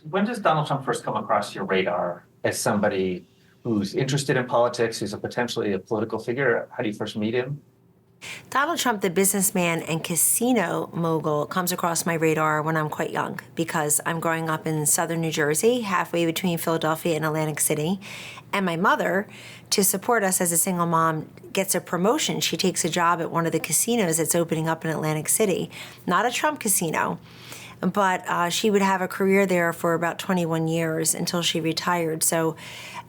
When does Donald Trump first come across your radar as somebody who's interested in politics, who's potentially a political figure? How do you first meet him? Donald Trump, the businessman and casino mogul, comes across my radar when I'm quite young because I'm growing up in southern New Jersey, halfway between Philadelphia and Atlantic City. And my mother, to support us as a single mom, gets a promotion. She takes a job at one of the casinos that's opening up in Atlantic City. Not a Trump casino, but she would have a career there for about 21 years until she retired. So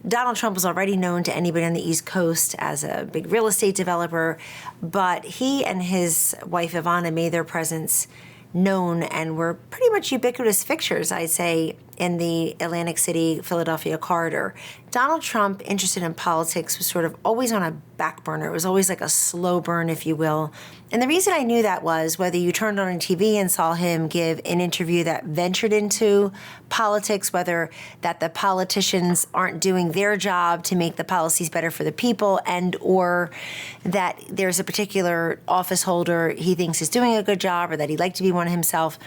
Donald Trump was already known to anybody on the East Coast as a big real estate developer, but he and his wife Ivana made their presence known and were pretty much ubiquitous fixtures, I'd say, in the Atlantic City, Philadelphia corridor. Donald Trump, interested in politics, was sort of always on a back burner. It was always like a slow burn, if you will. And the reason I knew that was whether you turned on TV and saw him give an interview that ventured into politics, whether that the politicians aren't doing their job to make the policies better for the people, and or that there's a particular office holder he thinks is doing a good job or that he'd like to be one himself.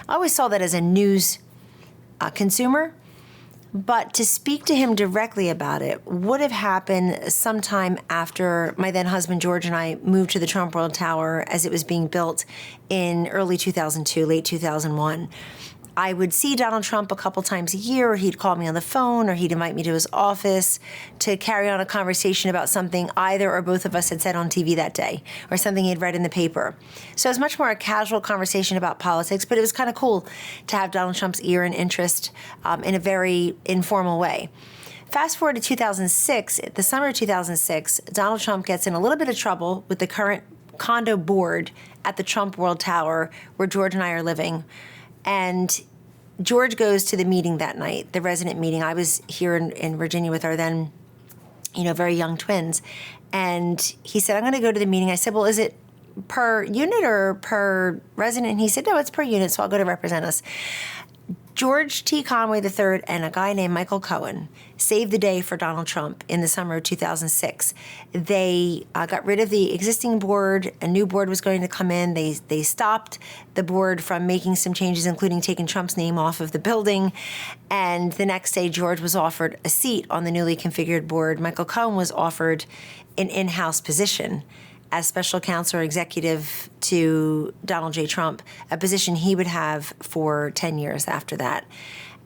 I always saw that as a news consumer. But to speak to him directly about it would have happened sometime after my then husband George and I moved to the Trump World Tower as it was being built in early 2002, late 2001. I would see Donald Trump a couple times a year, or he'd call me on the phone, or he'd invite me to his office to carry on a conversation about something either or both of us had said on TV that day, or something he'd read in the paper. So it was much more a casual conversation about politics, but it was kind of cool to have Donald Trump's ear and interest in a very informal way. Fast forward to 2006, the summer of 2006, Donald Trump gets in a little bit of trouble with the current condo board at the Trump World Tower, where George and I are living. And George goes to the meeting that night, the resident meeting. I was here in Virginia with our then, very young twins. And he said, I'm going to go to the meeting. I said, well, is it per unit or per resident? And he said, no, it's per unit, so I'll go to represent us. George T. Conway III and a guy named Michael Cohen saved the day for Donald Trump in the summer of 2006. They got rid of the existing board. A new board was going to come in. They stopped the board from making some changes, including taking Trump's name off of the building. And the next day, George was offered a seat on the newly configured board. Michael Cohen was offered an in-house position as special counsel or executive to Donald J. Trump, a position he would have for 10 years after that.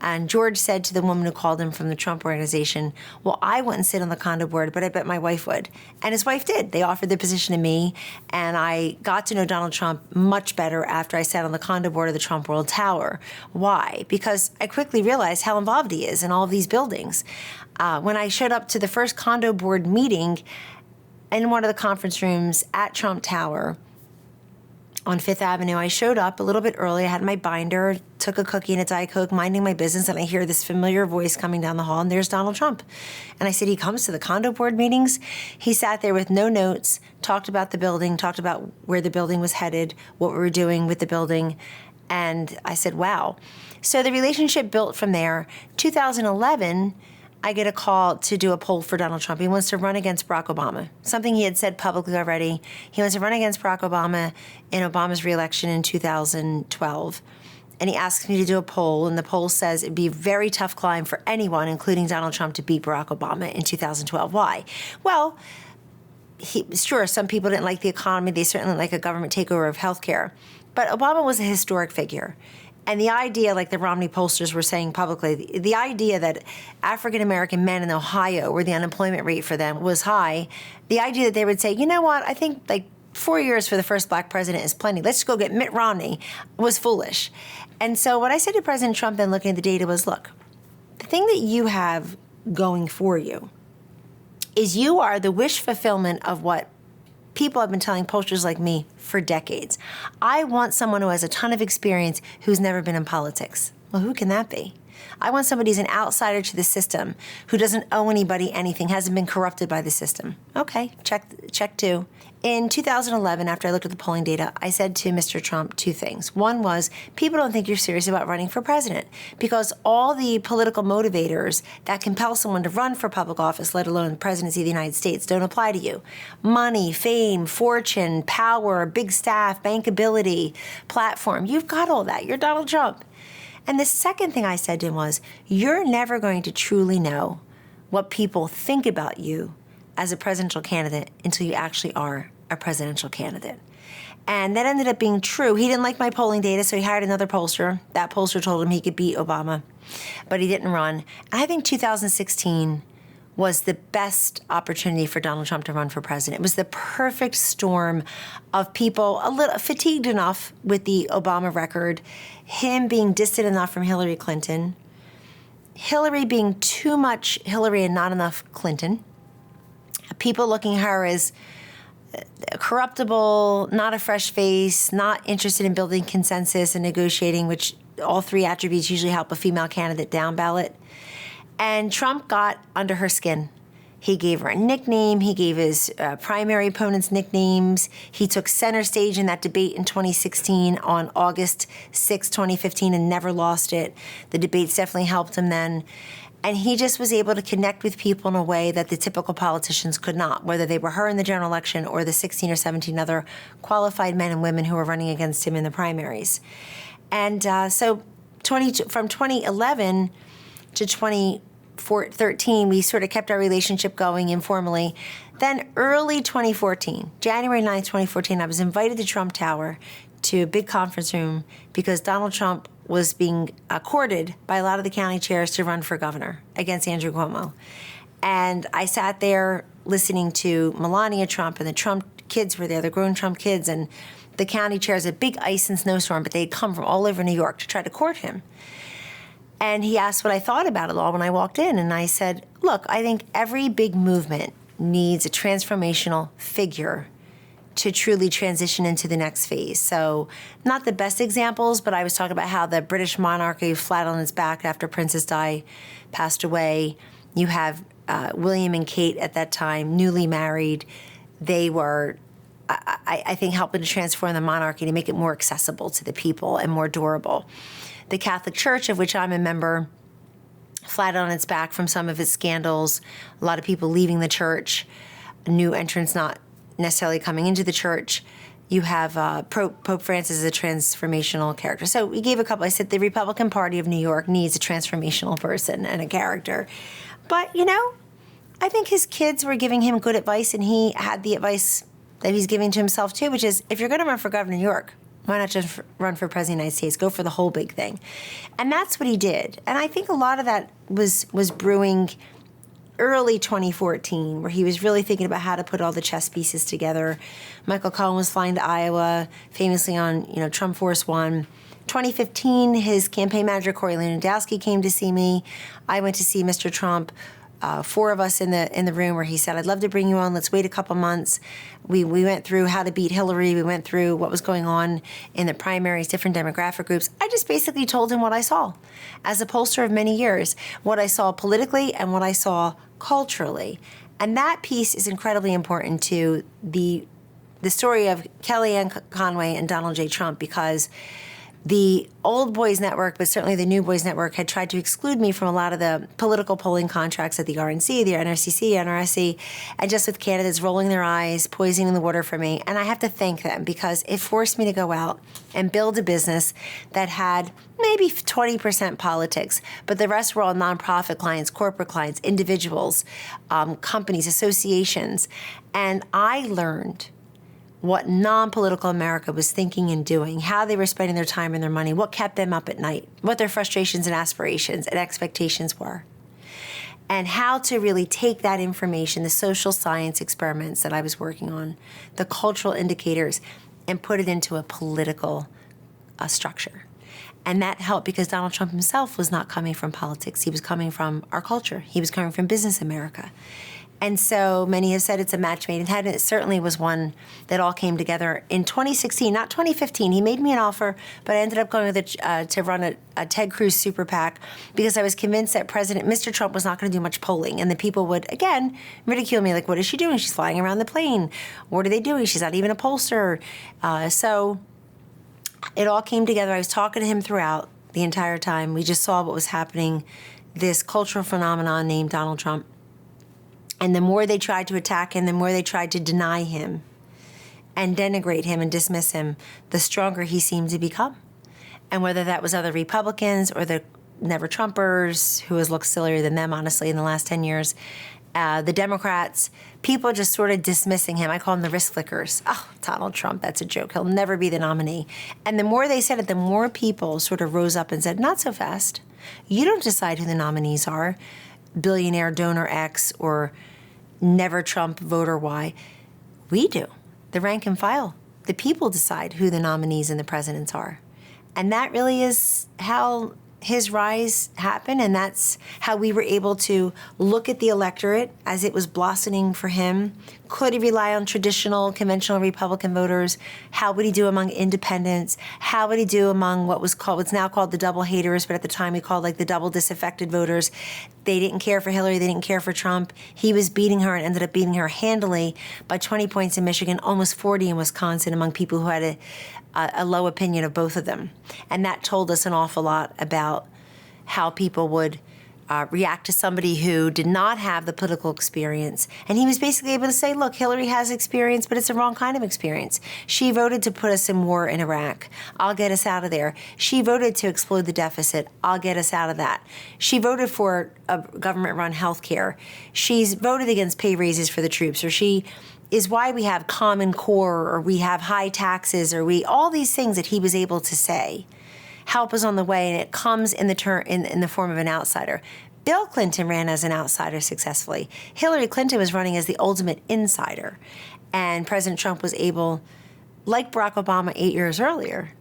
And George said to the woman who called him from the Trump organization, well, I wouldn't sit on the condo board, but I bet my wife would. And his wife did. They offered the position to me, and I got to know Donald Trump much better after I sat on the condo board of the Trump World Tower. Why? Because I quickly realized how involved he is in all of these buildings. When I showed up to the first condo board meeting, in one of the conference rooms at Trump Tower on Fifth Avenue, I showed up a little bit early. I had my binder, took a cookie and a Diet Coke, minding my business, and I hear this familiar voice coming down the hall, and there's Donald Trump. And I said, he comes to the condo board meetings? He sat there with no notes, talked about the building, talked about where the building was headed, what we were doing with the building. And I said, wow. So the relationship built from there. 2011, I get a call to do a poll for Donald Trump. He wants to run against Barack Obama, something he had said publicly already. He wants to run against Barack Obama in Obama's reelection in 2012. And he asks me to do a poll, and the poll says it'd be a very tough climb for anyone, including Donald Trump, to beat Barack Obama in 2012. Why? Well, sure, some people didn't like the economy. They certainly didn't like a government takeover of healthcare. But Obama was a historic figure. And the idea, like the Romney pollsters were saying publicly, the idea that African-American men in Ohio, where the unemployment rate for them was high, the idea that they would say, you know what, I think like 4 years for the first black president is plenty. Let's go get Mitt Romney, was foolish. And so what I said to President Trump then looking at the data was, look, the thing that you have going for you is you are the wish fulfillment of what people have been telling pollsters like me for decades. I want someone who has a ton of experience who's never been in politics. Well, who can that be? I want somebody who's an outsider to the system, who doesn't owe anybody anything, hasn't been corrupted by the system. Okay, check two. In 2011, after I looked at the polling data, I said to Mr. Trump two things. One was, people don't think you're serious about running for president because all the political motivators that compel someone to run for public office, let alone the presidency of the United States, don't apply to you. Money, fame, fortune, power, big staff, bankability, platform. You've got all that. You're Donald Trump. And the second thing I said to him was, you're never going to truly know what people think about you as a presidential candidate until you actually are a presidential candidate. And that ended up being true. He didn't like my polling data, so he hired another pollster. That pollster told him he could beat Obama, but he didn't run. And I think 2016 was the best opportunity for Donald Trump to run for president. It was the perfect storm of people a little fatigued enough with the Obama record, him being distant enough from Hillary Clinton, Hillary being too much Hillary and not enough Clinton, people looking at her as corruptible, not a fresh face, not interested in building consensus and negotiating, which all three attributes usually help a female candidate down ballot. And Trump got under her skin. He gave her a nickname. He gave his primary opponents nicknames. He took center stage in that debate in 2016 on August 6, 2015, and never lost it. The debates definitely helped him then. And he just was able to connect with people in a way that the typical politicians could not, whether they were her in the general election or the 16 or 17 other qualified men and women who were running against him in the primaries. And so from 2011 to 2013, we sort of kept our relationship going informally. Then early 2014, January 9th, 2014, I was invited to Trump Tower to a big conference room because Donald Trump was being courted by a lot of the county chairs to run for governor against Andrew Cuomo. And I sat there listening to Melania Trump, and the Trump kids were there, the grown Trump kids, and the county chairs, a big ice and snowstorm, but they'd come from all over New York to try to court him. And he asked what I thought about it all when I walked in, and I said, look, I think every big movement needs a transformational figure to truly transition into the next phase. So not the best examples, but I was talking about how the British monarchy flat on its back after Princess Di passed away. You have William and Kate at that time, newly married. They were, I think, helping to transform the monarchy to make it more accessible to the people and more durable. The Catholic Church, of which I'm a member, flat on its back from some of its scandals. A lot of people leaving the church, new entrants not necessarily coming into the church. You have Pope Francis as a transformational character. So we gave a couple. I said the Republican Party of New York needs a transformational person and a character. But, I think his kids were giving him good advice, and he had the advice that he's giving to himself too, which is, if you're going to run for governor of New York, why not just run for president of the United States? Go for the whole big thing. And that's what he did. And I think a lot of that was brewing early 2014, where he was really thinking about how to put all the chess pieces together. Michael Cohen was flying to Iowa, famously on, Trump Force One. 2015, his campaign manager, Corey Lewandowski, came to see me. I went to see Mr. Trump. Four of us in the room, where he said, I'd love to bring you on. Let's wait a couple months. We went through how to beat Hillary. We went through what was going on in the primaries, different demographic groups. I just basically told him what I saw as a pollster of many years, what I saw politically and what I saw culturally. And that piece is incredibly important to the story of Kellyanne Conway and Donald J. Trump, because the old boys network, but certainly the new boys network, had tried to exclude me from a lot of the political polling contracts at the RNC, the NRCC, NRSC, and just with candidates rolling their eyes, poisoning the water for me. And I have to thank them, because it forced me to go out and build a business that had maybe 20% politics, but the rest were all nonprofit clients, corporate clients, individuals, companies, associations. And I learned what non-political America was thinking and doing, how they were spending their time and their money, what kept them up at night, what their frustrations and aspirations and expectations were, and how to really take that information, the social science experiments that I was working on, the cultural indicators, and put it into a political structure. And that helped, because Donald Trump himself was not coming from politics. He was coming from our culture. He was coming from business America. And so many have said it's a match made in heaven. It certainly was one that all came together in 2016, not 2015. He made me an offer, but I ended up going with to run a Ted Cruz super PAC, because I was convinced that Mr. Trump was not going to do much polling. And the people would, again, ridicule me, like, what is she doing? She's flying around the plane. What are they doing? She's not even a pollster. So it all came together. I was talking to him throughout the entire time. We just saw what was happening, this cultural phenomenon named Donald Trump. And the more they tried to attack him, the more they tried to deny him and denigrate him and dismiss him, the stronger he seemed to become. And whether that was other Republicans or the Never Trumpers, who has looked sillier than them, honestly, in the last 10 years, the Democrats, people just sort of dismissing him. I call them the wrist flickers. Oh, Donald Trump, that's a joke. He'll never be the nominee. And the more they said it, the more people sort of rose up and said, not so fast. You don't decide who the nominees are, billionaire donor X or never Trump voter Y. We do. The rank and file. The people decide who the nominees and the presidents are. And that really is how his rise happened, and that's how we were able to look at the electorate as it was blossoming for him. Could he rely on traditional, conventional Republican voters? How would he do among independents? How would he do among what's now called the double haters, but at the time we called like the double disaffected voters? They didn't care for Hillary, they didn't care for Trump. He was beating her and ended up beating her handily by 20 points in Michigan, almost 40 in Wisconsin among people who had a low opinion of both of them. And that told us an awful lot about how people would react to somebody who did not have the political experience. And he was basically able to say, look, Hillary has experience, but it's the wrong kind of experience. She voted to put us in war in Iraq. I'll get us out of there. She voted to explode the deficit. I'll get us out of that. She voted for a government-run health care. She's voted against pay raises for the troops, or she is why we have Common Core, or we have high taxes, or all these things that he was able to say help us on the way, and it comes in the form of an outsider. Bill Clinton ran as an outsider successfully. Hillary Clinton was running as the ultimate insider. And President Trump was able, like Barack Obama 8 years earlier,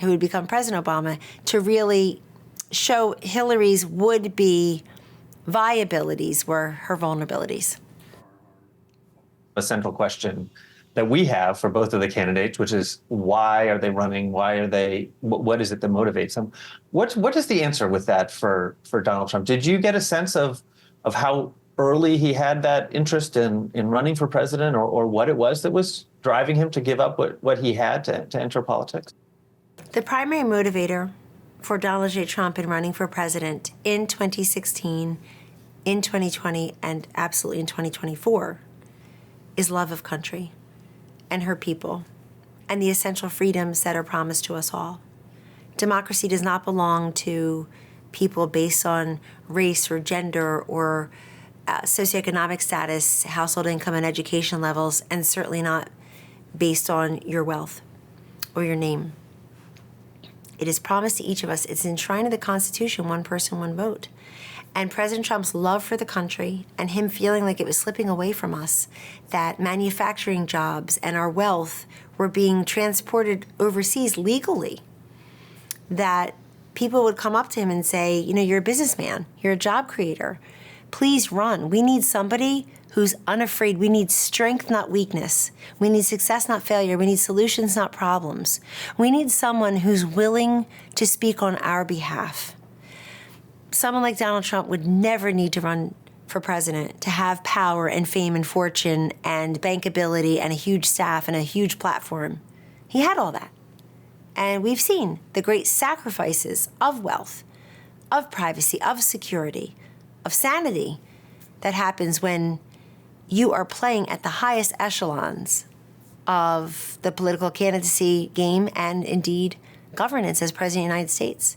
who would become President Obama, to really show Hillary's would-be viabilities were her vulnerabilities. A central question that we have for both of the candidates, which is why are they running? Why are they? What is it that motivates them? What is the answer with that for Donald Trump? Did you get a sense of how early he had that interest in running for president, or what it was that was driving him to give up what he had to enter politics? The primary motivator for Donald J. Trump in running for president in 2016, in 2020, and absolutely in 2024 is love of country and her people and the essential freedoms that are promised to us all. Democracy does not belong to people based on race or gender or socioeconomic status, household income, and education levels, and certainly not based on your wealth or your name. It is promised to each of us. It's enshrined in the Constitution, one person, one vote. And President Trump's love for the country and him feeling like it was slipping away from us, that manufacturing jobs and our wealth were being transported overseas legally, that people would come up to him and say, you know, you're a businessman, you're a job creator, please run. We need somebody who's unafraid. We need strength, not weakness. We need success, not failure. We need solutions, not problems. We need someone who's willing to speak on our behalf. Someone like Donald Trump would never need to run for president to have power and fame and fortune and bankability and a huge staff and a huge platform. He had all that. And we've seen the great sacrifices of wealth, of privacy, of security, of sanity that happens when you are playing at the highest echelons of the political candidacy game and indeed governance as president of the United States.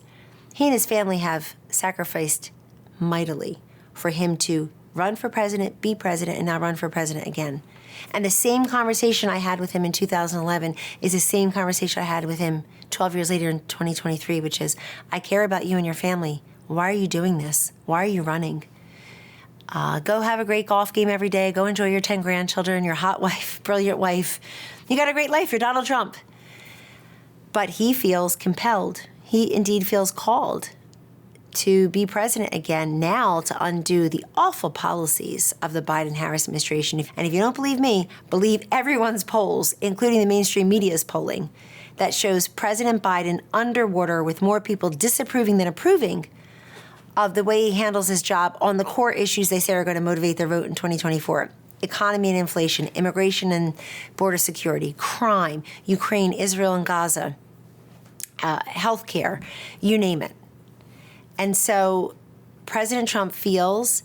He and his family have sacrificed mightily for him to run for president, be president, and now run for president again. And the same conversation I had with him in 2011 is the same conversation I had with him 12 years later in 2023, which is, I care about you and your family. Why are you doing this? Why are you running? Go have a great golf game every day. Go enjoy your 10 grandchildren, your hot wife, brilliant wife. You got a great life. You're Donald Trump. But he feels compelled. He indeed feels called to be president again now to undo the awful policies of the Biden-Harris administration. And if you don't believe me, believe everyone's polls, including the mainstream media's polling, that shows President Biden underwater with more people disapproving than approving of the way he handles his job on the core issues they say are going to motivate their vote in 2024. Economy and inflation, immigration and border security, crime, Ukraine, Israel and Gaza, healthcare, you name it. And so President Trump feels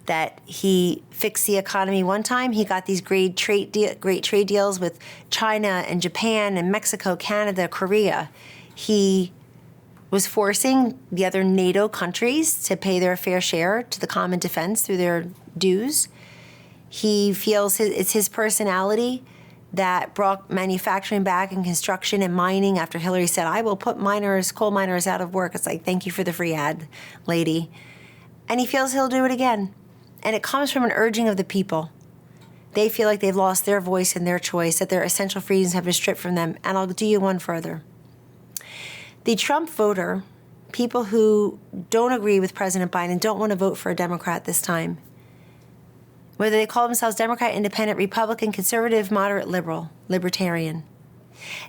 that he fixed the economy one time. He got these great trade deals with China and Japan and Mexico, Canada, Korea. He was forcing the other NATO countries to pay their fair share to the common defense through their dues. He feels it's his personality that brought manufacturing back and construction and mining after Hillary said, I will put coal miners out of work. It's like, thank you for the free ad, lady. And he feels he'll do it again. And it comes from an urging of the people. They feel like they've lost their voice and their choice, that their essential freedoms have been stripped from them. And I'll do you one further. The Trump voter, people who don't agree with President Biden, don't want to vote for a Democrat this time. Whether they call themselves Democrat, Independent, Republican, Conservative, Moderate, Liberal, Libertarian.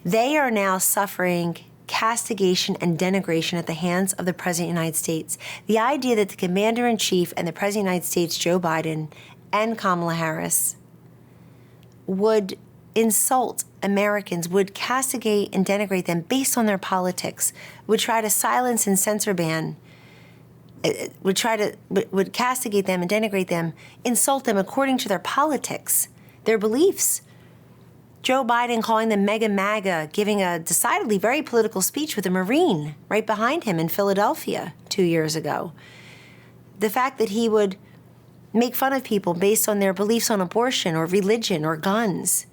They are now suffering castigation and denigration at the hands of the President of the United States. The idea that the Commander-in-Chief and the President of the United States, Joe Biden, and Kamala Harris would insult Americans, would castigate and denigrate them based on their politics, would try to silence and censor ban, would castigate them and denigrate them, insult them according to their politics, their beliefs. Joe Biden calling them mega MAGA, giving a decidedly very political speech with a Marine right behind him in Philadelphia 2 years ago. The fact that he would make fun of people based on their beliefs on abortion or religion or guns.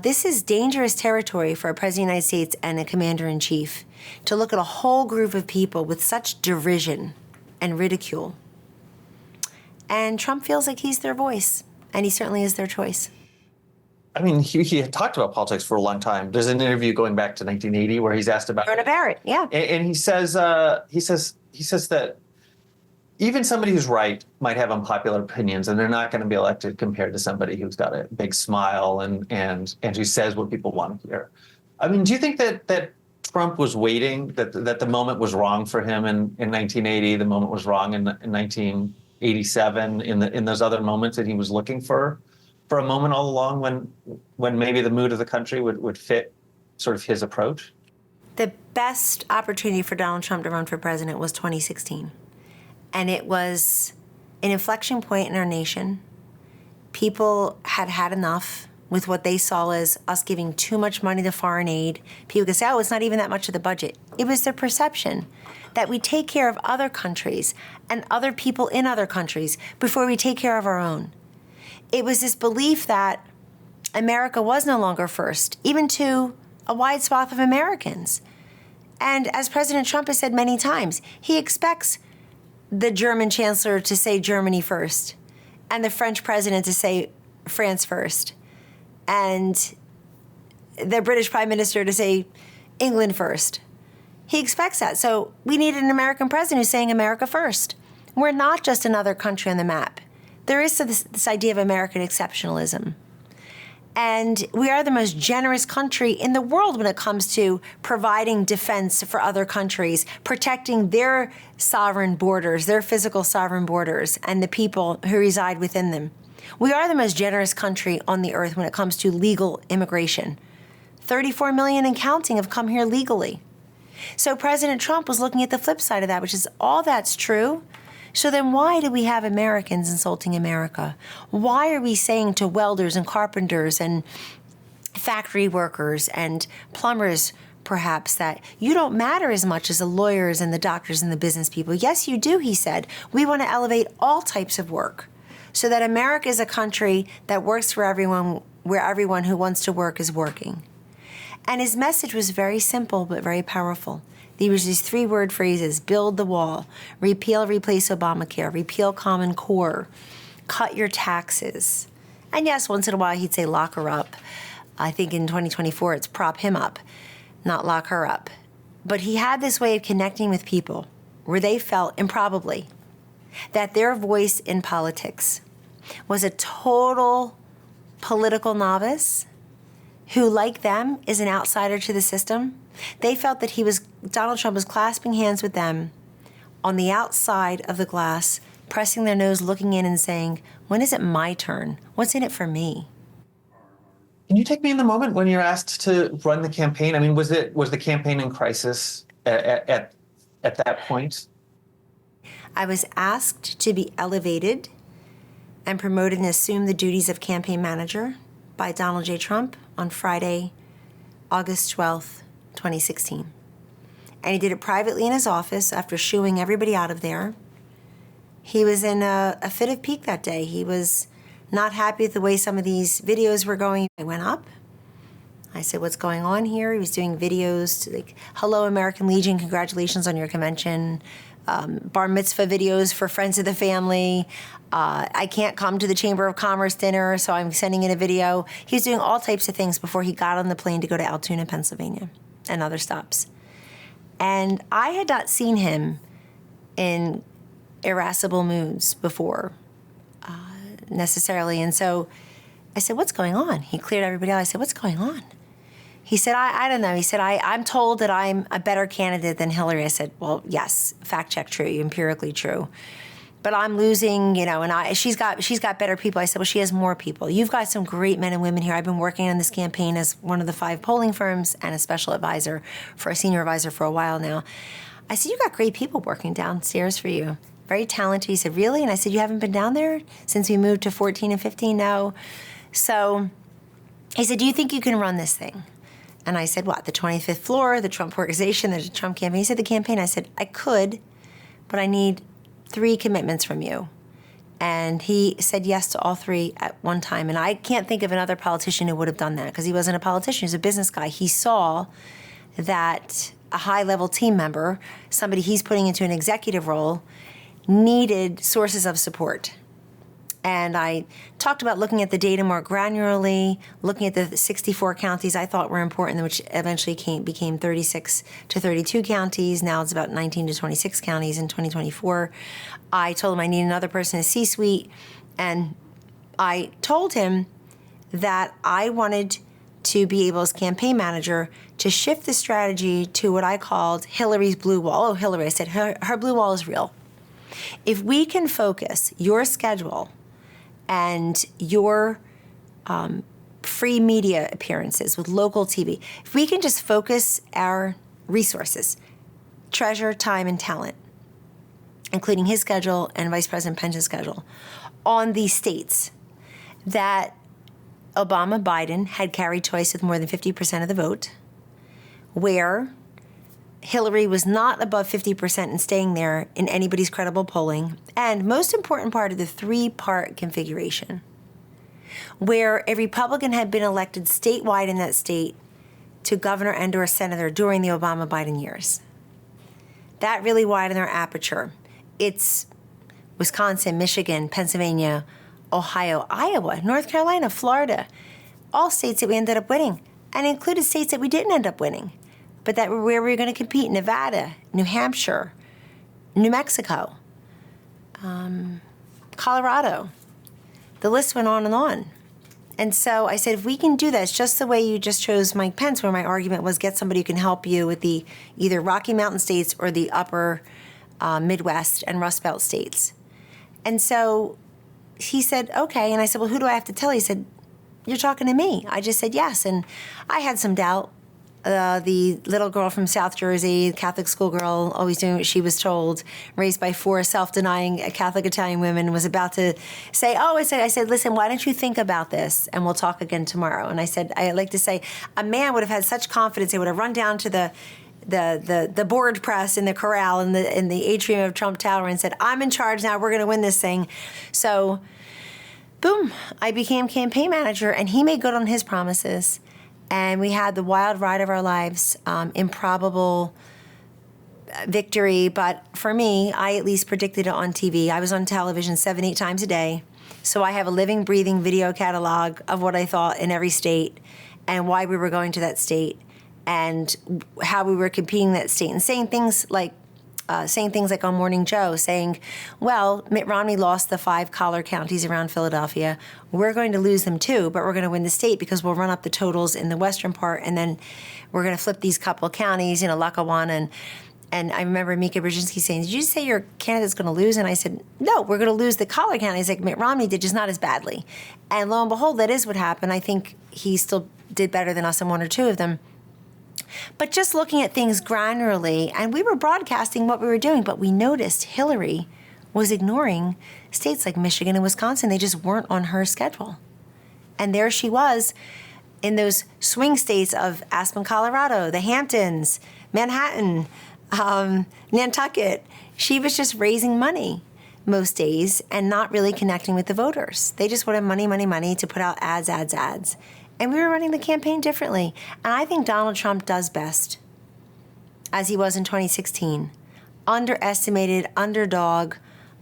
This is dangerous territory for a President of the United States and a Commander-in-Chief to look at a whole group of people with such derision and ridicule. And Trump feels like he's their voice, and he certainly is their choice. I mean, he had talked about politics for a long time. There's an interview going back to 1980 where he's asked about Rhoda Barrett, yeah. And he says that even somebody who's right might have unpopular opinions, and they're not going to be elected compared to somebody who's got a big smile and who says what people want to hear. I mean, do you think that Trump was waiting, that the moment was wrong for him in 1980, the moment was wrong in 1987, in those other moments that he was looking for a moment all along when maybe the mood of the country would fit sort of his approach? The best opportunity for Donald Trump to run for president was 2016. And it was an inflection point in our nation. People had had enough with what they saw as us giving too much money to foreign aid. People could say, oh, it's not even that much of the budget. It was their perception that we take care of other countries and other people in other countries before we take care of our own. It was this belief that America was no longer first, even to a wide swath of Americans. And as President Trump has said many times, he expects the German chancellor to say Germany first, and the French president to say France first, and the British prime minister to say England first. He expects that. So we need an American president who's saying America first. We're not just another country on the map. There is this idea of American exceptionalism. And we are the most generous country in the world when it comes to providing defense for other countries, protecting their sovereign borders, their physical sovereign borders, and the people who reside within them. We are the most generous country on the earth when it comes to legal immigration. 34 million and counting have come here legally. So President Trump was looking at the flip side of that, which is all that's true. So then why do we have Americans insulting America? Why are we saying to welders and carpenters and factory workers and plumbers, perhaps, that you don't matter as much as the lawyers and the doctors and the business people? Yes, you do, he said. We want to elevate all types of work so that America is a country that works for everyone, where everyone who wants to work is working. And his message was very simple but very powerful. There was these 3-word phrases: build the wall, repeal, replace Obamacare, repeal Common Core, cut your taxes. And yes, once in a while he'd say lock her up. I think in 2024 it's prop him up, not lock her up. But he had this way of connecting with people where they felt, improbably, that their voice in politics was a total political novice who, like them, is an outsider to the system. They felt that Donald Trump was clasping hands with them on the outside of the glass, pressing their nose, looking in and saying, when is it my turn? What's in it for me? Can you take me in the moment when you're asked to run the campaign? I mean, was the campaign in crisis at that point? I was asked to be elevated and promoted and assume the duties of campaign manager by Donald J. Trump on Friday, August 12th, 2016. And he did it privately in his office after shooing everybody out of there. He was in a fit of pique that day. He was not happy with the way some of these videos were going. I went up. I said, what's going on here? He was doing videos like, hello, American Legion, congratulations on your convention. Bar mitzvah videos for friends of the family. I can't come to the Chamber of Commerce dinner, so I'm sending in a video. He was doing all types of things before he got on the plane to go to Altoona, Pennsylvania, and other stops. And I had not seen him in irascible moods before, necessarily. And so I said, what's going on? He cleared everybody out. I said, what's going on? He said, I don't know. He said, I'm told that I'm a better candidate than Hillary. I said, well, yes, fact check true, empirically true. But I'm losing, and she's got better people. I said, well, she has more people. You've got some great men and women here. I've been working on this campaign as one of the 5 polling firms and a special advisor for a senior advisor for a while now. I said, you got great people working downstairs for you. Very talented. He said, really? And I said, you haven't been down there since we moved to 14 and 15? No. So he said, do you think you can run this thing? And I said, what, the 25th floor, the Trump organization, the Trump campaign? He said, the campaign. I said, I could, but I need 3 commitments from you. And he said yes to all 3 at one time. And I can't think of another politician who would have done that because he wasn't a politician. He was a business guy. He saw that a high-level team member, somebody he's putting into an executive role, needed sources of support. And I talked about looking at the data more granularly, looking at the 64 counties I thought were important, which eventually became 36 to 32 counties. Now it's about 19 to 26 counties in 2024. I told him I need another person in C-suite. And I told him that I wanted to be able, as campaign manager, to shift the strategy to what I called Hillary's blue wall. Oh, Hillary, I said, her blue wall is real. If we can focus your schedule and your free media appearances with local TV, if we can just focus our resources, treasure, time, and talent, including his schedule and Vice President Pence's schedule, on these states that Obama, Biden had carried twice with more than 50% of the vote, where Hillary was not above 50% and staying there in anybody's credible polling, and most important part of the 3-part configuration, where a Republican had been elected statewide in that state to governor and or senator during the Obama-Biden years. That really widened our aperture. It's Wisconsin, Michigan, Pennsylvania, Ohio, Iowa, North Carolina, Florida, all states that we ended up winning, and included states that we didn't end up winning, but that were where we were going to compete: Nevada, New Hampshire, New Mexico, Colorado. The list went on and on. And so I said, if we can do that, it's just the way you just chose Mike Pence, where my argument was get somebody who can help you with the either Rocky Mountain states or the upper Midwest and Rust Belt states. And so he said, okay. And I said, well, who do I have to tell? He said, you're talking to me. I just said yes. And I had some doubt. The little girl from South Jersey, Catholic schoolgirl, always doing what she was told, raised by 4 self-denying Catholic Italian women, was about to say, I said, listen, why don't you think about this, and we'll talk again tomorrow. And I said, I like to say, a man would have had such confidence, he would have run down to the board press in the corral in the atrium of Trump Tower and said, I'm in charge now, we're going to win this thing. So, boom, I became campaign manager, and he made good on his promises. And we had the wild ride of our lives, improbable victory. But for me, I at least predicted it on TV. I was on television 7-8 times a day. So I have a living, breathing video catalog of what I thought in every state and why we were going to that state and how we were competing in that state, and saying things like on Morning Joe, saying, well, Mitt Romney lost the 5 collar counties around Philadelphia. We're going to lose them too, but we're going to win the state because we'll run up the totals in the western part, and then we're going to flip these couple counties, Lackawanna. And I remember Mika Brzezinski saying, did you say your candidate's going to lose? And I said, no, we're going to lose the collar counties like Mitt Romney did, just not as badly. And lo and behold, that is what happened. I think he still did better than us in 1 or 2 of them. But just looking at things granularly, and we were broadcasting what we were doing, but we noticed Hillary was ignoring states like Michigan and Wisconsin. They just weren't on her schedule. And there she was in those swing states of Aspen, Colorado, the Hamptons, Manhattan, Nantucket, she was just raising money most days and not really connecting with the voters. They just wanted money, money, money to put out ads, ads, ads. And we were running the campaign differently. And I think Donald Trump does best, as he was in 2016. Underestimated, underdog,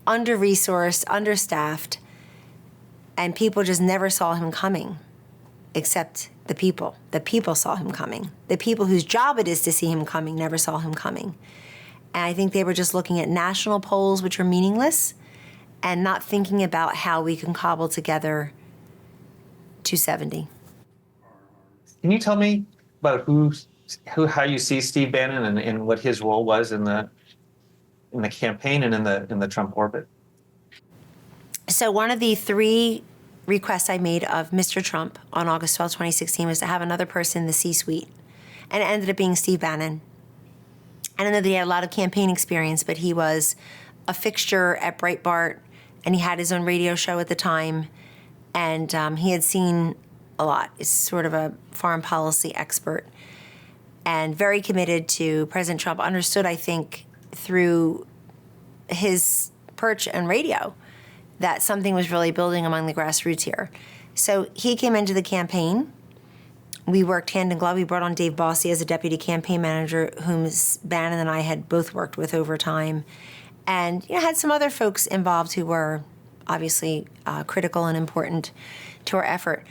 under-resourced, understaffed, and people just never saw him coming, except the people. The people saw him coming. The people whose job it is to see him coming never saw him coming. And I think they were just looking at national polls, which are meaningless, and not thinking about how we can cobble together 270. Can you tell me about how you see Steve Bannon and what his role was in the campaign and in the Trump orbit? So one of the 3 requests I made of Mr. Trump on August 12, 2016 was to have another person in the C-suite. And it ended up being Steve Bannon. I don't know that he had a lot of campaign experience, but he was a fixture at Breitbart, and he had his own radio show at the time. And he had seen a lot. He's sort of a foreign policy expert and very committed to President Trump. Understood, I think, through his perch on radio, that something was really building among the grassroots here. So he came into the campaign. We worked hand in glove. We brought on Dave Dossier as a deputy campaign manager, whom Bannon and I had both worked with over time. And had some other folks involved who were obviously critical and important to our effort.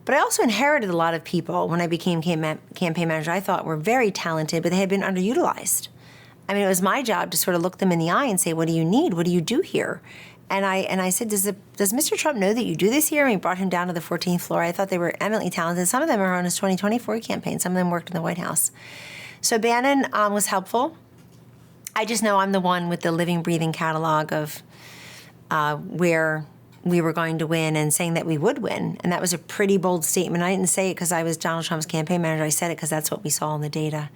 But I also inherited a lot of people when I became campaign manager I thought were very talented, but they had been underutilized. I mean, it was my job to sort of look them in the eye and say, what do you need? What do you do here? And I said, does Mr. Trump know that you do this here? And we brought him down to the 14th floor. I thought they were eminently talented. Some of them are on his 2024 campaign. Some of them worked in the White House. So Bannon was helpful. I just know I'm the one with the living, breathing catalog of where we were going to win and saying that we would win. And that was a pretty bold statement. I didn't say it because I was Donald Trump's campaign manager. I said it because that's what we saw in the data.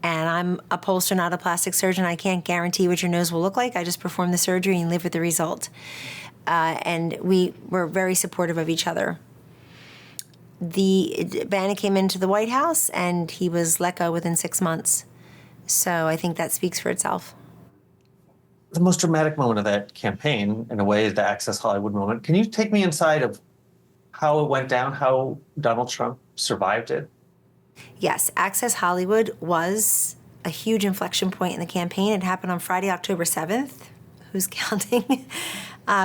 And I'm a pollster, not a plastic surgeon. I can't guarantee what your nose will look like. I just perform the surgery and live with the result. And we were very supportive of each other. Bannon came into the White House, and he was let go within 6 months. So I think that speaks for itself. The most dramatic moment of that campaign, in a way, is the Access Hollywood moment. Can you take me inside of how it went down, how Donald Trump survived it? Yes, Access Hollywood was a huge inflection point in the campaign. It happened on Friday, October 7th. Who's counting?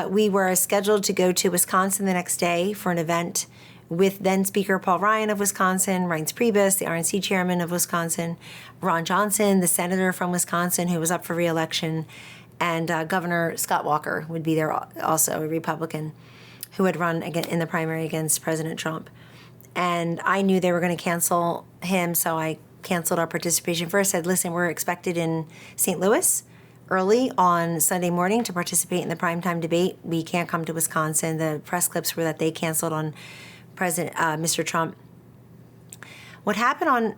We were scheduled to go to Wisconsin the next day for an event with then Speaker Paul Ryan of Wisconsin, Reince Priebus, the RNC chairman of Wisconsin, Ron Johnson, the senator from Wisconsin who was up for re-election, and Governor Scott Walker would be there also, a Republican who had run again in the primary against President Trump. And I knew they were going to cancel him, so I canceled our participation first. Said, listen, we're expected in St. Louis early on Sunday morning to participate in the primetime debate. We can't come to Wisconsin. The press clips were that they canceled on Mr. Trump. What happened on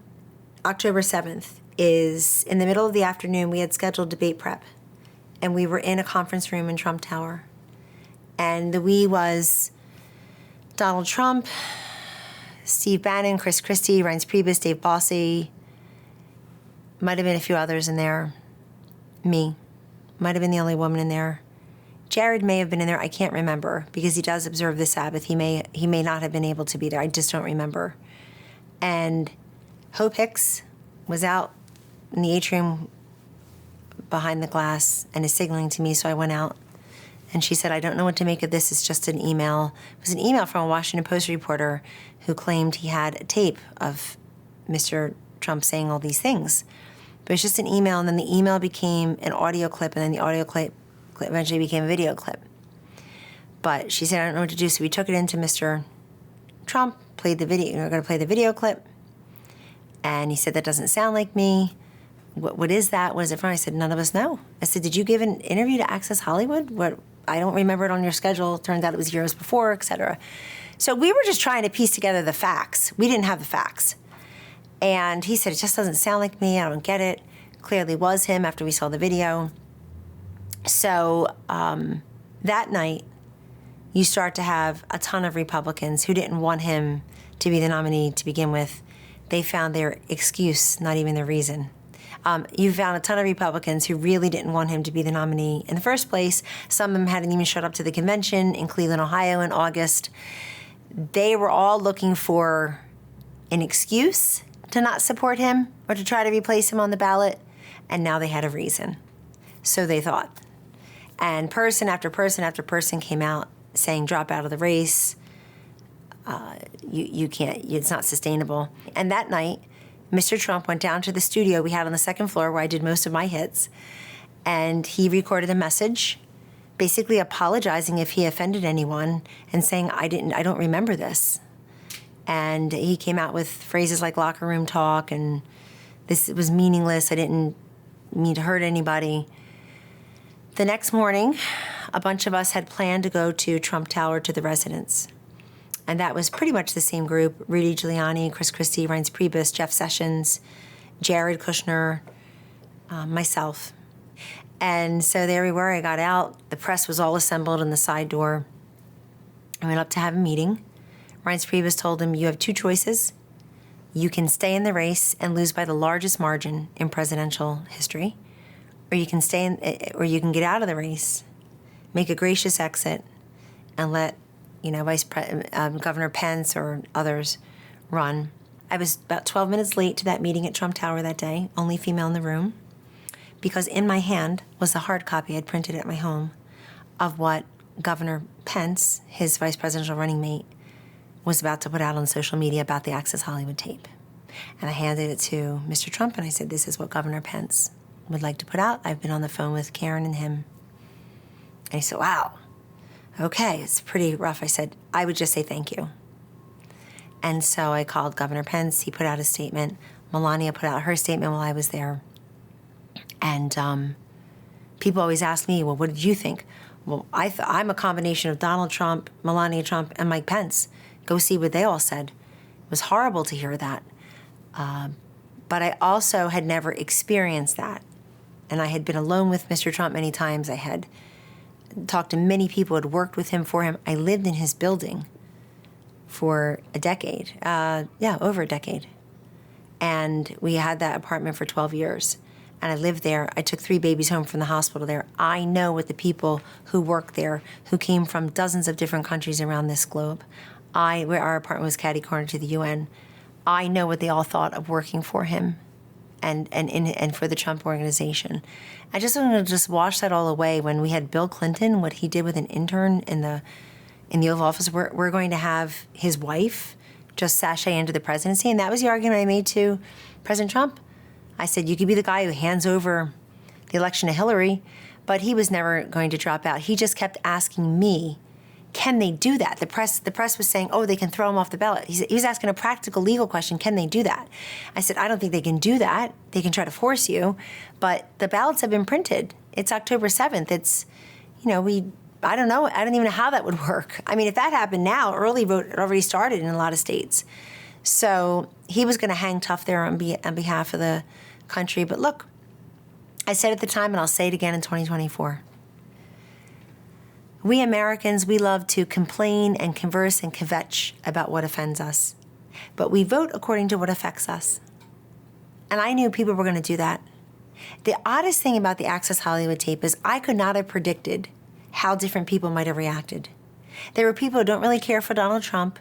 October 7th is in the middle of the afternoon, we had scheduled debate prep, and we were in a conference room in Trump Tower. And the we was Donald Trump, Steve Bannon, Chris Christie, Reince Priebus, Dave Bossy, might have been a few others in there. Me. Might have been the only woman in there. Jared may have been in there. I can't remember because he does observe the Sabbath. He may not have been able to be there. I just don't remember. And Hope Hicks was out in the atrium behind the glass and is signaling to me, so I went out. And she said, I don't know what to make of this. It's just an email. It was an email from a Washington Post reporter who claimed he had a tape of Mr. Trump saying all these things. But it's just an email, and then the email became an audio clip, and then the audio clip eventually became a video clip. But she said, I don't know what to do. So we took it into Mr. Trump, played the video. We're going to play the video clip. And he said, that doesn't sound like me. What is that? What is it from? I said, none of us know. I said, did you give an interview to Access Hollywood? What? I don't remember it on your schedule. Turned out it was years before, et cetera. So we were just trying to piece together the facts. We didn't have the facts. And he said, it just doesn't sound like me. I don't get it. Clearly was him after we saw the video. So that night, you start to have a ton of Republicans who didn't want him to be the nominee to begin with. They found their excuse, not even their reason. You found a ton of Republicans who really didn't want him to be the nominee in the first place. Some of them hadn't even showed up to the convention in Cleveland, Ohio in August. They were all looking for an excuse to not support him or to try to replace him on the ballot, and now they had a reason. So they thought. And person after person after person came out saying, drop out of the race. You can't, it's not sustainable. And that night, Mr. Trump went down to the studio we had on the second floor where I did most of my hits, and he recorded a message basically apologizing if he offended anyone and saying, I don't remember this. And he came out with phrases like locker room talk and this was meaningless. I didn't mean to hurt anybody. The next morning, a bunch of us had planned to go to Trump Tower to the residence. And that was pretty much the same group: Rudy Giuliani, Chris Christie, Reince Priebus, Jeff Sessions, Jared Kushner, myself. And so there we were. I got out. The press was all assembled in the side door. I went up to have a meeting. Reince Priebus told him, you have two choices. You can stay in the race and lose by the largest margin in presidential history, or you can or you can get out of the race, make a gracious exit, and let Governor Pence or others run. I was about 12 minutes late to that meeting at Trump Tower that day, only female in the room, because in my hand was the hard copy I'd printed at my home of what Governor Pence, his vice presidential running mate, was about to put out on social media about the Access Hollywood tape. And I handed it to Mr. Trump and I said, this is what Governor Pence would like to put out. I've been on the phone with Karen and him. And he said, wow, okay, it's pretty rough. I said, I would just say thank you. And so I called Governor Pence. He put out a statement. Melania put out her statement while I was there. And people always ask me, well, what did you think? Well, I'm a combination of Donald Trump, Melania Trump, and Mike Pence. Go see what they all said. It was horrible to hear that. But I also had never experienced that. And I had been alone with Mr. Trump many times. I had talked to many people, had worked with him, for him. I lived in his building for a decade. Over a decade. And we had that apartment for 12 years. And I lived there. I took 3 babies home from the hospital there. I know what the people who work there, who came from dozens of different countries around this globe, where our apartment was catty corner to the UN, I know what they all thought of working for him and for the Trump organization. I just wanted to just wash that all away. When we had Bill Clinton, what he did with an intern in the Oval Office, we're going to have his wife just sashay into the presidency. And that was the argument I made to President Trump. I said, you could be the guy who hands over the election to Hillary, but he was never going to drop out. He just kept asking me, can they do that? The press was saying, oh, they can throw him off the ballot. He was asking a practical legal question, can they do that? I said, I don't think they can do that. They can try to force you, but the ballots have been printed. It's October 7th. It's, I don't know. I don't even know how that would work. I mean, if that happened now, early vote had already started in a lot of states. So he was going to hang tough there on behalf of the country. But look, I said at the time, and I'll say it again in 2024, we Americans, we love to complain and converse and kvetch about what offends us. But we vote according to what affects us. And I knew people were going to do that. The oddest thing about the Access Hollywood tape is I could not have predicted how different people might have reacted. There were people who don't really care for Donald Trump,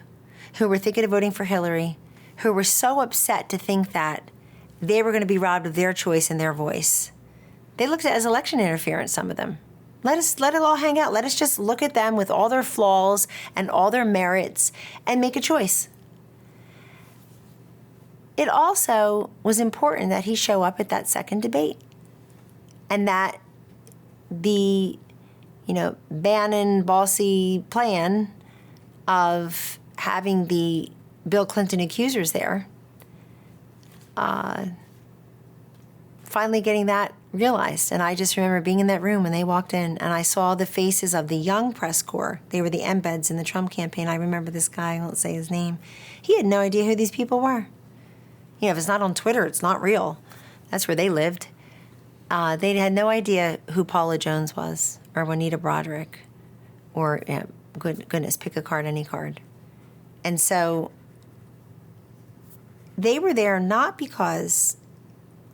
who were thinking of voting for Hillary, who were so upset to think that they were going to be robbed of their choice and their voice. They looked at it as election interference, some of them. Let it all hang out. Let us just look at them with all their flaws and all their merits and make a choice. It also was important that he show up at that second debate and that the, Bannon bossy plan of having the Bill Clinton accusers there, finally getting that realized. And I just remember being in that room when they walked in and I saw the faces of the young press corps. They were the embeds in the Trump campaign. I remember this guy, I won't say his name. He had no idea who these people were. If it's not on Twitter, it's not real. That's where they lived. They had no idea who Paula Jones was or Juanita Broderick or, goodness, pick a card, any card. And so they were there not because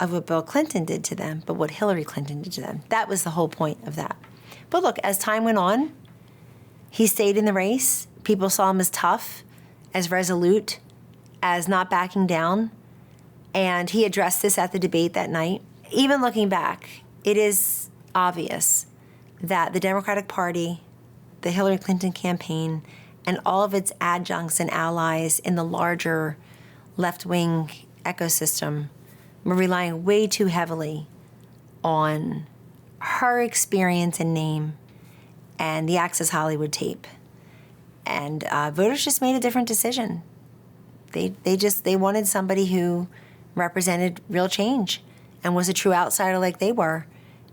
of what Bill Clinton did to them, but what Hillary Clinton did to them. That was the whole point of that. But look, as time went on, he stayed in the race. People saw him as tough, as resolute, as not backing down. And he addressed this at the debate that night. Even looking back, it is obvious that the Democratic Party, the Hillary Clinton campaign, and all of its adjuncts and allies in the larger left-wing ecosystem were relying way too heavily on her experience and name and the Access Hollywood tape. And voters just made a different decision. They wanted somebody who represented real change and was a true outsider like they were,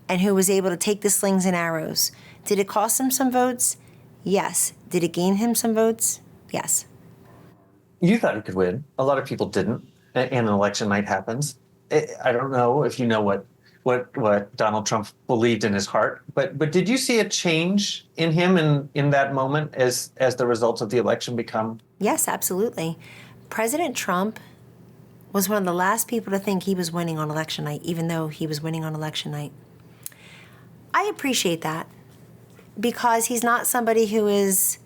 and who was able to take the slings and arrows. Did it cost him some votes? Yes. Did it gain him some votes? Yes. You thought he could win. A lot of people didn't, and an election night happens. I don't know if you know what Donald Trump believed in his heart, but did you see a change in him in that moment as the results of the election become? Yes, absolutely. President Trump was one of the last people to think he was winning on election night, even though he was winning on election night. I appreciate that because he's not somebody who is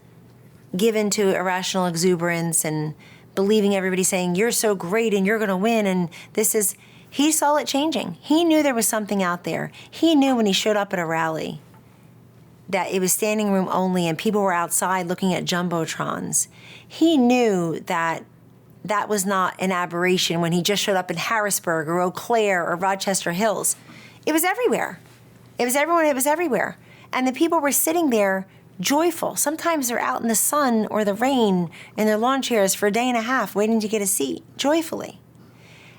given to irrational exuberance and believing everybody saying, you're so great and you're going to win. And he saw it changing. He knew there was something out there. He knew when he showed up at a rally that it was standing room only and people were outside looking at jumbotrons. He knew that was not an aberration when he just showed up in Harrisburg or Eau Claire or Rochester Hills. It was everywhere. It was everywhere. And the people were sitting there joyful. Sometimes they're out in the sun or the rain in their lawn chairs for a day and a half waiting to get a seat, joyfully.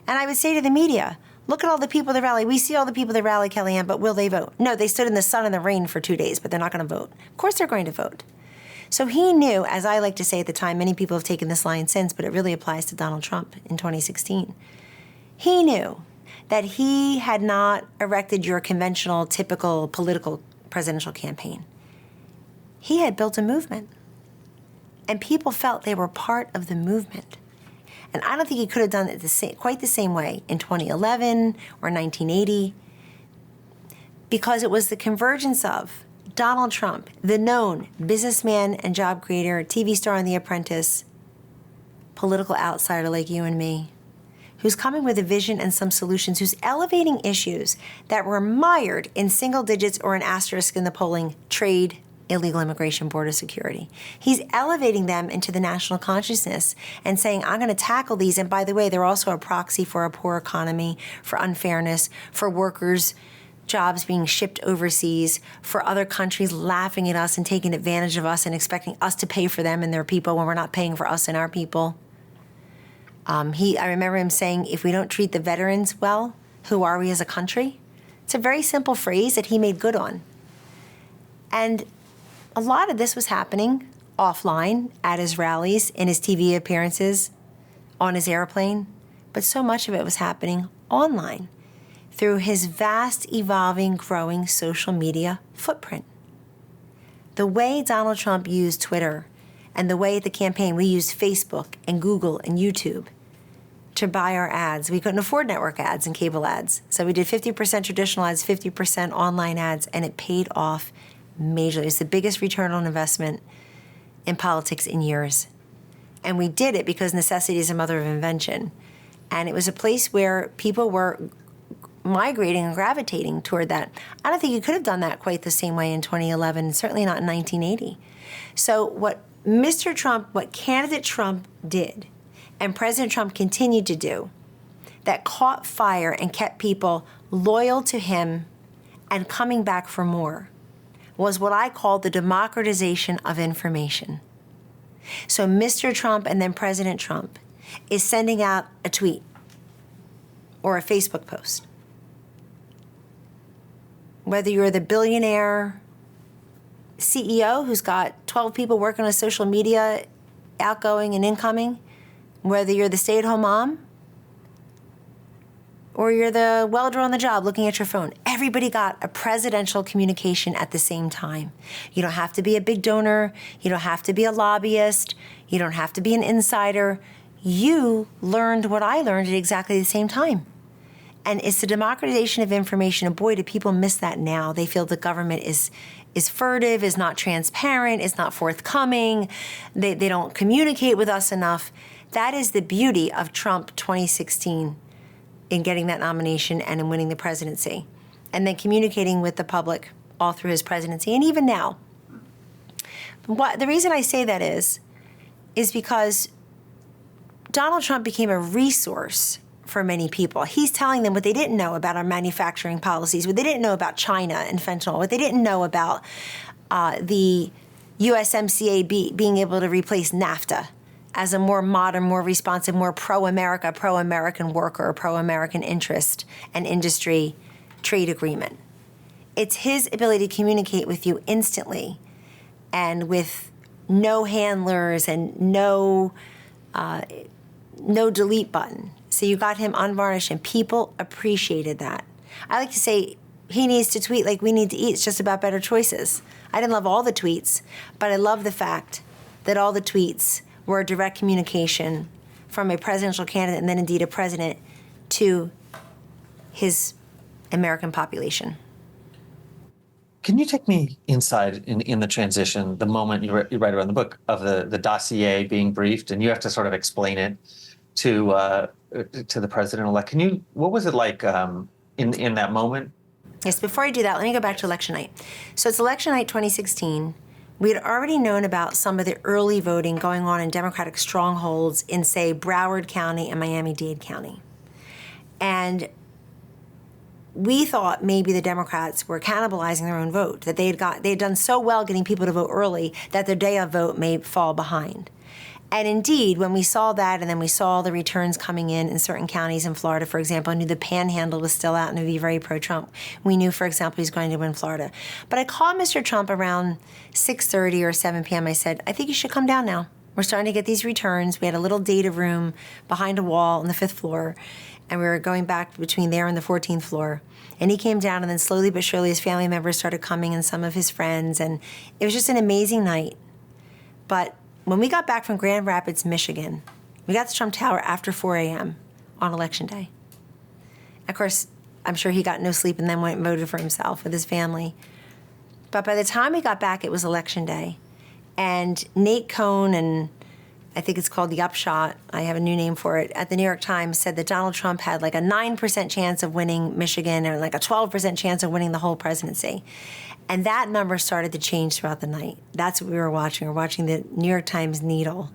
And I would say to the media, look at all the people that rally. We see all the people that rally, Kellyanne, but will they vote? No, they stood in the sun and the rain for 2 days, but they're not going to vote. Of course they're going to vote. So he knew, as I like to say at the time, many people have taken this line since, but it really applies to Donald Trump in 2016. He knew that he had not erected your conventional, typical political presidential campaign. He had built a movement, and people felt they were part of the movement. And I don't think he could have done it quite the same way in 2011 or 1980, because it was the convergence of Donald Trump, the known businessman and job creator, TV star on The Apprentice, political outsider like you and me, who's coming with a vision and some solutions, who's elevating issues that were mired in single digits or an asterisk in the polling: trade, illegal immigration, border security. He's elevating them into the national consciousness and saying, I'm going to tackle these. And by the way, they're also a proxy for a poor economy, for unfairness, for workers' jobs being shipped overseas, for other countries laughing at us and taking advantage of us and expecting us to pay for them and their people when we're not paying for us and our people. I remember him saying, if we don't treat the veterans well, who are we as a country? It's a very simple phrase that he made good on. And a lot of this was happening offline, at his rallies, in his TV appearances, on his airplane, but so much of it was happening online through his vast, evolving, growing social media footprint. The way Donald Trump used Twitter and the way at the campaign we used Facebook and Google and YouTube to buy our ads. We couldn't afford network ads and cable ads, so we did 50% traditional ads, 50% online ads, and it paid off majorly. It's the biggest return on investment in politics in years. And we did it because necessity is the mother of invention. And it was a place where people were migrating and gravitating toward that. I don't think you could have done that quite the same way in 2011, certainly not in 1980. So what Mr. Trump, what candidate Trump did, and President Trump continued to do, that caught fire and kept people loyal to him and coming back for more, was what I call the democratization of information. So Mr. Trump and then President Trump is sending out a tweet or a Facebook post. Whether you're the billionaire CEO who's got 12 people working on social media, outgoing and incoming, whether you're the stay-at-home mom, or you're the welder on the job looking at your phone, everybody got a presidential communication at the same time. You don't have to be a big donor. You don't have to be a lobbyist. You don't have to be an insider. You learned what I learned at exactly the same time. And it's the democratization of information. And boy, do people miss that now. They feel the government is furtive, is not transparent, is not forthcoming. They don't communicate with us enough. That is the beauty of Trump 2016 in getting that nomination and in winning the presidency. And then communicating with the public all through his presidency, and even now. The reason I say that is because Donald Trump became a resource for many people. He's telling them what they didn't know about our manufacturing policies, what they didn't know about China and fentanyl, what they didn't know about the USMCA being able to replace NAFTA as a more modern, more responsive, more pro-America, pro-American worker, pro-American interest and industry trade agreement. It's his ability to communicate with you instantly and with no handlers and no delete button. So you got him unvarnished, and people appreciated that. I like to say he needs to tweet like we need to eat. It's just about better choices. I didn't love all the tweets, but I love the fact that all the tweets were a direct communication from a presidential candidate and then indeed a president to his American population. Can you take me inside in the transition, the moment you write about in the book of the dossier being briefed, and you have to sort of explain it to the president-elect? What was it like in that moment? Yes, before I do that, let me go back to election night. So it's election night 2016. We had already known about some of the early voting going on in Democratic strongholds in, say, Broward County and Miami-Dade County. And we thought maybe the Democrats were cannibalizing their own vote, that they had done so well getting people to vote early that their day of vote may fall behind. And indeed, when we saw that, and then we saw the returns coming in certain counties in Florida, for example, I knew the Panhandle was still out and would be very pro-Trump. We knew, for example, he's going to win Florida. But I called Mr. Trump around 6:30 or 7 p.m. I said, I think you should come down now. We're starting to get these returns. We had a little data room behind a wall on the 5th floor, and we were going back between there and the 14th floor. And he came down, and then slowly but surely his family members started coming and some of his friends, and it was just an amazing night. But when we got back from Grand Rapids, Michigan, we got to Trump Tower after 4 a.m. on Election Day. Of course, I'm sure he got no sleep and then went and voted for himself with his family. But by the time we got back, it was Election Day. And Nate Cohn, and I think it's called The Upshot, I have a new name for it, at the New York Times said that Donald Trump had like a 9% chance of winning Michigan and like a 12% chance of winning the whole presidency. And that number started to change throughout the night. That's what we were watching. We were watching the New York Times needle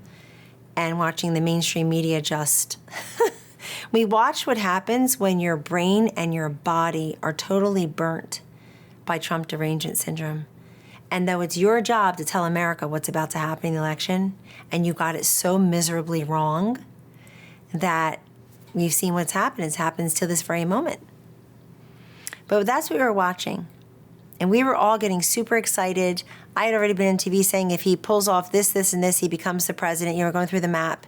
and watching the mainstream media just. We watch what happens when your brain and your body are totally burnt by Trump derangement syndrome. And though it's your job to tell America what's about to happen in the election, and you got it so miserably wrong that we've seen what's happened. It happens to this very moment. But that's what we were watching. And we were all getting super excited. I had already been on TV saying if he pulls off this, this, and this, he becomes the president. You know, going through the map.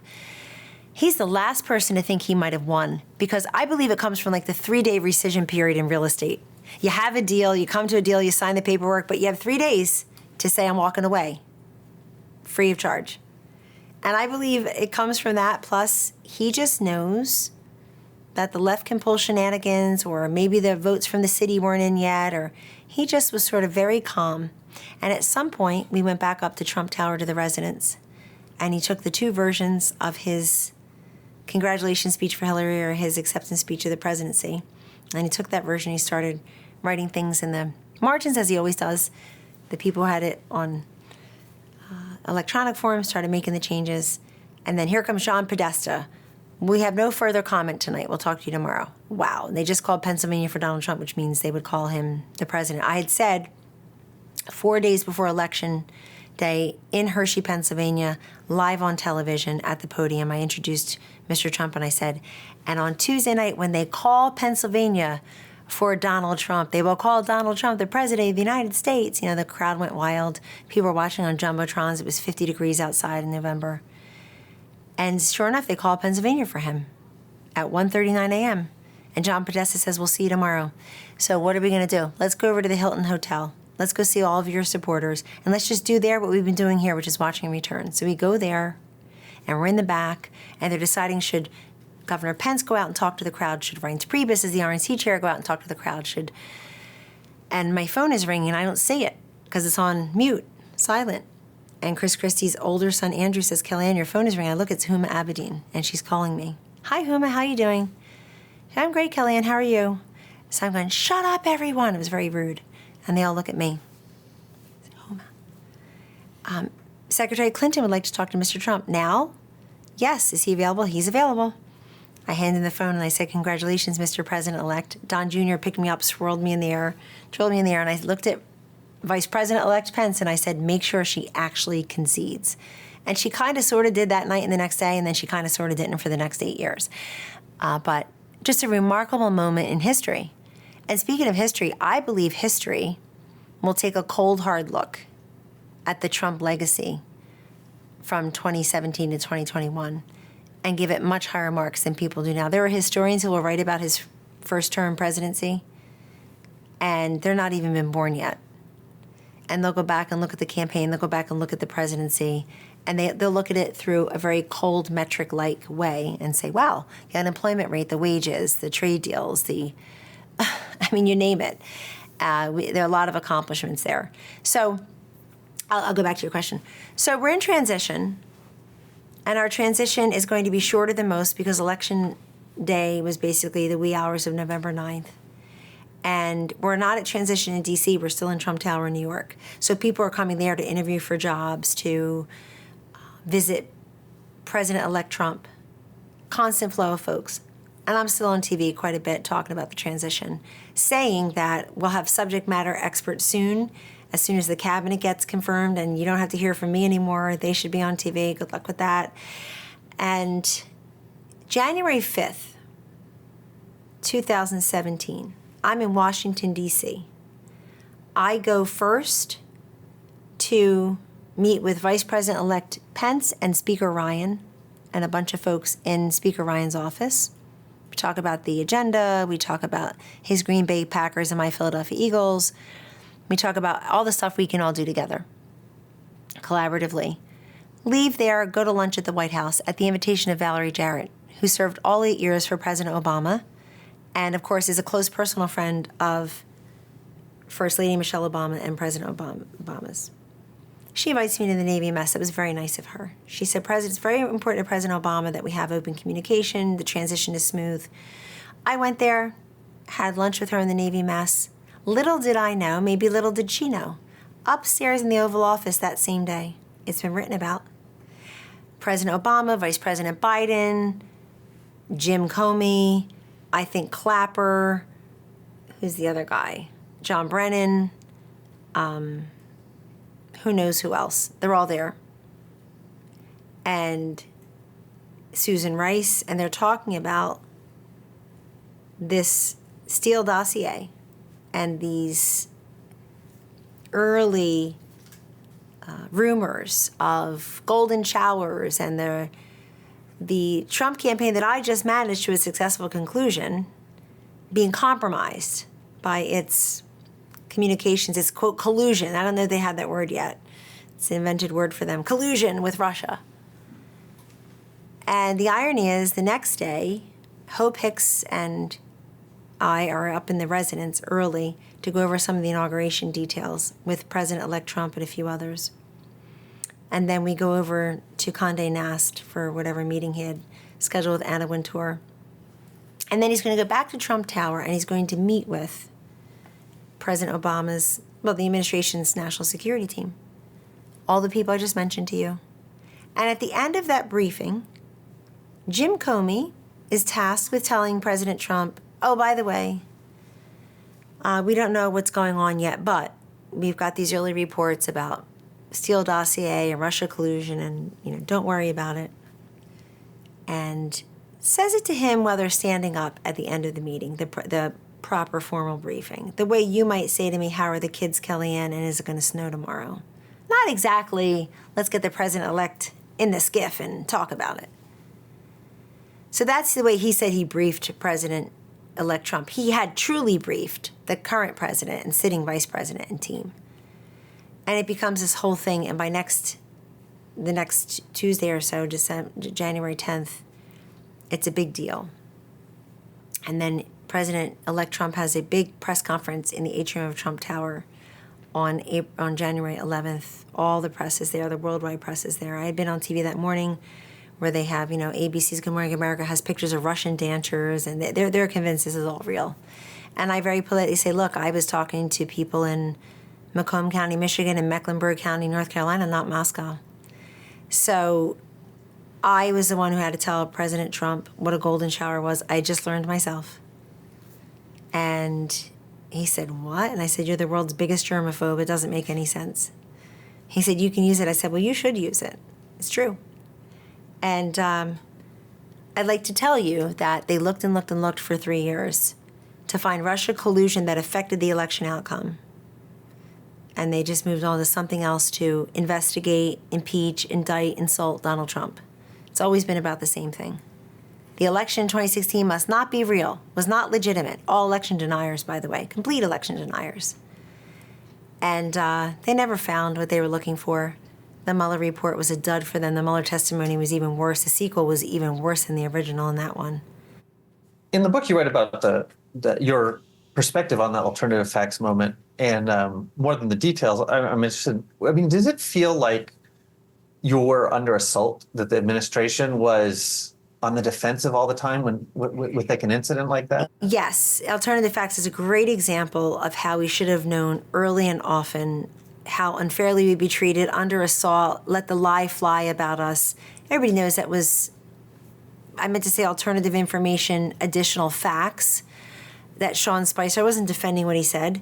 He's the last person to think he might have won, because I believe it comes from like the 3-day rescission period in real estate. You have a deal, you come to a deal, you sign the paperwork, but you have 3 days to say I'm walking away, free of charge. And I believe it comes from that, plus he just knows that the left can pull shenanigans, or maybe the votes from the city weren't in yet, or he just was sort of very calm. And at some point, we went back up to Trump Tower to the residence, and he took the 2 versions of his congratulations speech for Hillary, or his acceptance speech of the presidency. And he took that version, he started writing things in the margins, as he always does. The people who had it on electronic form started making the changes. And then here comes John Podesta. We have no further comment tonight. We'll talk to you tomorrow. Wow. And they just called Pennsylvania for Donald Trump, which means they would call him the president. I had said 4 days before Election Day in Hershey, Pennsylvania, live on television at the podium, I introduced Mr. Trump and I said, and on Tuesday night when they call Pennsylvania for Donald Trump, they will call Donald Trump the president of the United States. You know, the crowd went wild. People were watching on jumbotrons. It was 50 degrees outside in November. And sure enough, they called Pennsylvania for him at 1:39 a.m. And John Podesta says, we'll see you tomorrow. So what are we going to do? Let's go over to the Hilton Hotel. Let's go see all of your supporters. And let's just do there what we've been doing here, which is watching returns. So we go there, and we're in the back, and they're deciding should Governor Pence go out and talk to the crowd? Should Reince Priebus, as the RNC chair, go out and talk to the crowd? And my phone is ringing, and I don't see it because it's on mute, silent. And Chris Christie's older son, Andrew, says, Kellyanne, your phone is ringing. I look, it's Huma Abedin, and she's calling me. Hi, Huma, how you doing? I'm great, Kellyanne, how are you? So I'm going, shut up, everyone. It was very rude. And they all look at me. I said, Huma. Secretary Clinton would like to talk to Mr. Trump. Now? Yes. Is he available? He's available. I handed him the phone and I said, congratulations, Mr. President-elect. Don Jr. picked me up, swirled me in the air, twirled me in the air, and I looked at Vice President-elect Pence and I said, make sure she actually concedes. And she kind of sort of did that night and the next day, and then she kind of sort of didn't for the next 8 years. But just a remarkable moment in history. And speaking of history, I believe history will take a cold, hard look at the Trump legacy from 2017 to 2021 and give it much higher marks than people do now. There are historians who will write about his first-term presidency, and they're not even been born yet. And they'll go back and look at the campaign, they'll go back and look at the presidency, and they'll look at it through a very cold metric-like way and say, wow, the unemployment rate, the wages, the trade deals, I mean, you name it. There are a lot of accomplishments there. So I'll go back to your question. So we're in transition, and our transition is going to be shorter than most because Election Day was basically the wee hours of November 9th. And we're not at transition in D.C. We're still in Trump Tower in New York. So people are coming there to interview for jobs, to visit President-elect Trump. Constant flow of folks. And I'm still on TV quite a bit talking about the transition, saying that we'll have subject matter experts soon as the cabinet gets confirmed, and you don't have to hear from me anymore. They should be on TV. Good luck with that. And January 5th, 2017, I'm in Washington, D.C. I go first to meet with Vice President-elect Pence and Speaker Ryan and a bunch of folks in Speaker Ryan's office. We talk about the agenda. We talk about his Green Bay Packers and my Philadelphia Eagles. We talk about all the stuff we can all do together, collaboratively. Leave there, go to lunch at the White House at the invitation of Valerie Jarrett, who served all 8 years for President Obama, and of course is a close personal friend of First Lady Michelle Obama and President Obama's. She invites me to the Navy mess. It was very nice of her. She said, it's very important to President Obama that we have open communication, the transition is smooth. I went there, had lunch with her in the Navy mess. Little did I know, maybe little did she know, upstairs in the Oval Office that same day, it's been written about, President Obama, Vice President Biden, Jim Comey, I think Clapper, who's the other guy? John Brennan, who knows who else? They're all there. And Susan Rice, and they're talking about this Steele dossier and these early rumors of golden showers and the Trump campaign that I just managed to a successful conclusion being compromised by its communications, its, quote, collusion. I don't know if they had that word yet. It's an invented word for them. Collusion with Russia. And the irony is, the next day, Hope Hicks and I are up in the residence early to go over some of the inauguration details with President-elect Trump and a few others. And then we go over to Condé Nast for whatever meeting he had scheduled with Anna Wintour. And then he's going to go back to Trump Tower and he's going to meet with President Obama's, the administration's national security team. All the people I just mentioned to you. And at the end of that briefing, Jim Comey is tasked with telling President Trump, oh, by the way, we don't know what's going on yet, but we've got these early reports about Steele dossier and Russia collusion, and don't worry about it. And says it to him while they're standing up at the end of the meeting, the proper formal briefing. The way you might say to me, how are the kids, Kellyanne, and is it going to snow tomorrow? Not exactly, let's get the president-elect in the skiff and talk about it. So that's the way he said he briefed President-elect Trump. He had truly briefed the current president and sitting vice president and team. And it becomes this whole thing, and by the next Tuesday or so, January 10th, It's a big deal. And then President-elect Trump has a big press conference in the atrium of Trump Tower on January 11th. All the press is there. The worldwide press is there. I had been on TV that morning where they have, ABC's Good Morning America has pictures of Russian dancers, and they're convinced this is all real. And I very politely say, look, I was talking to people in Macomb County, Michigan, and Mecklenburg County, North Carolina, not Moscow. So I was the one who had to tell President Trump what a golden shower was. I just learned myself. And he said, what? And I said, you're the world's biggest germaphobe. It doesn't make any sense. He said, you can use it. I said, well, you should use it. It's true. And I'd like to tell you that they looked and looked and looked for 3 years to find Russia collusion that affected the election outcome. And they just moved on to something else to investigate, impeach, indict, insult Donald Trump. It's always been about the same thing. The election in 2016 must not be real, was not legitimate. All election deniers, by the way, complete election deniers. And they never found what they were looking for. The Mueller report was a dud for them. The Mueller testimony was even worse. The sequel was even worse than the original in that one. In the book, you write about your perspective on the alternative facts moment, and more than the details, I'm interested. I mean, does it feel like you're under assault, that the administration was on the defensive all the time with like an incident like that? Yes. Alternative facts is a great example of how we should have known early and often how unfairly we'd be treated, under assault, let the lie fly about us. Everybody knows that was, I meant to say alternative information, additional facts, that Sean Spicer, I wasn't defending what he said.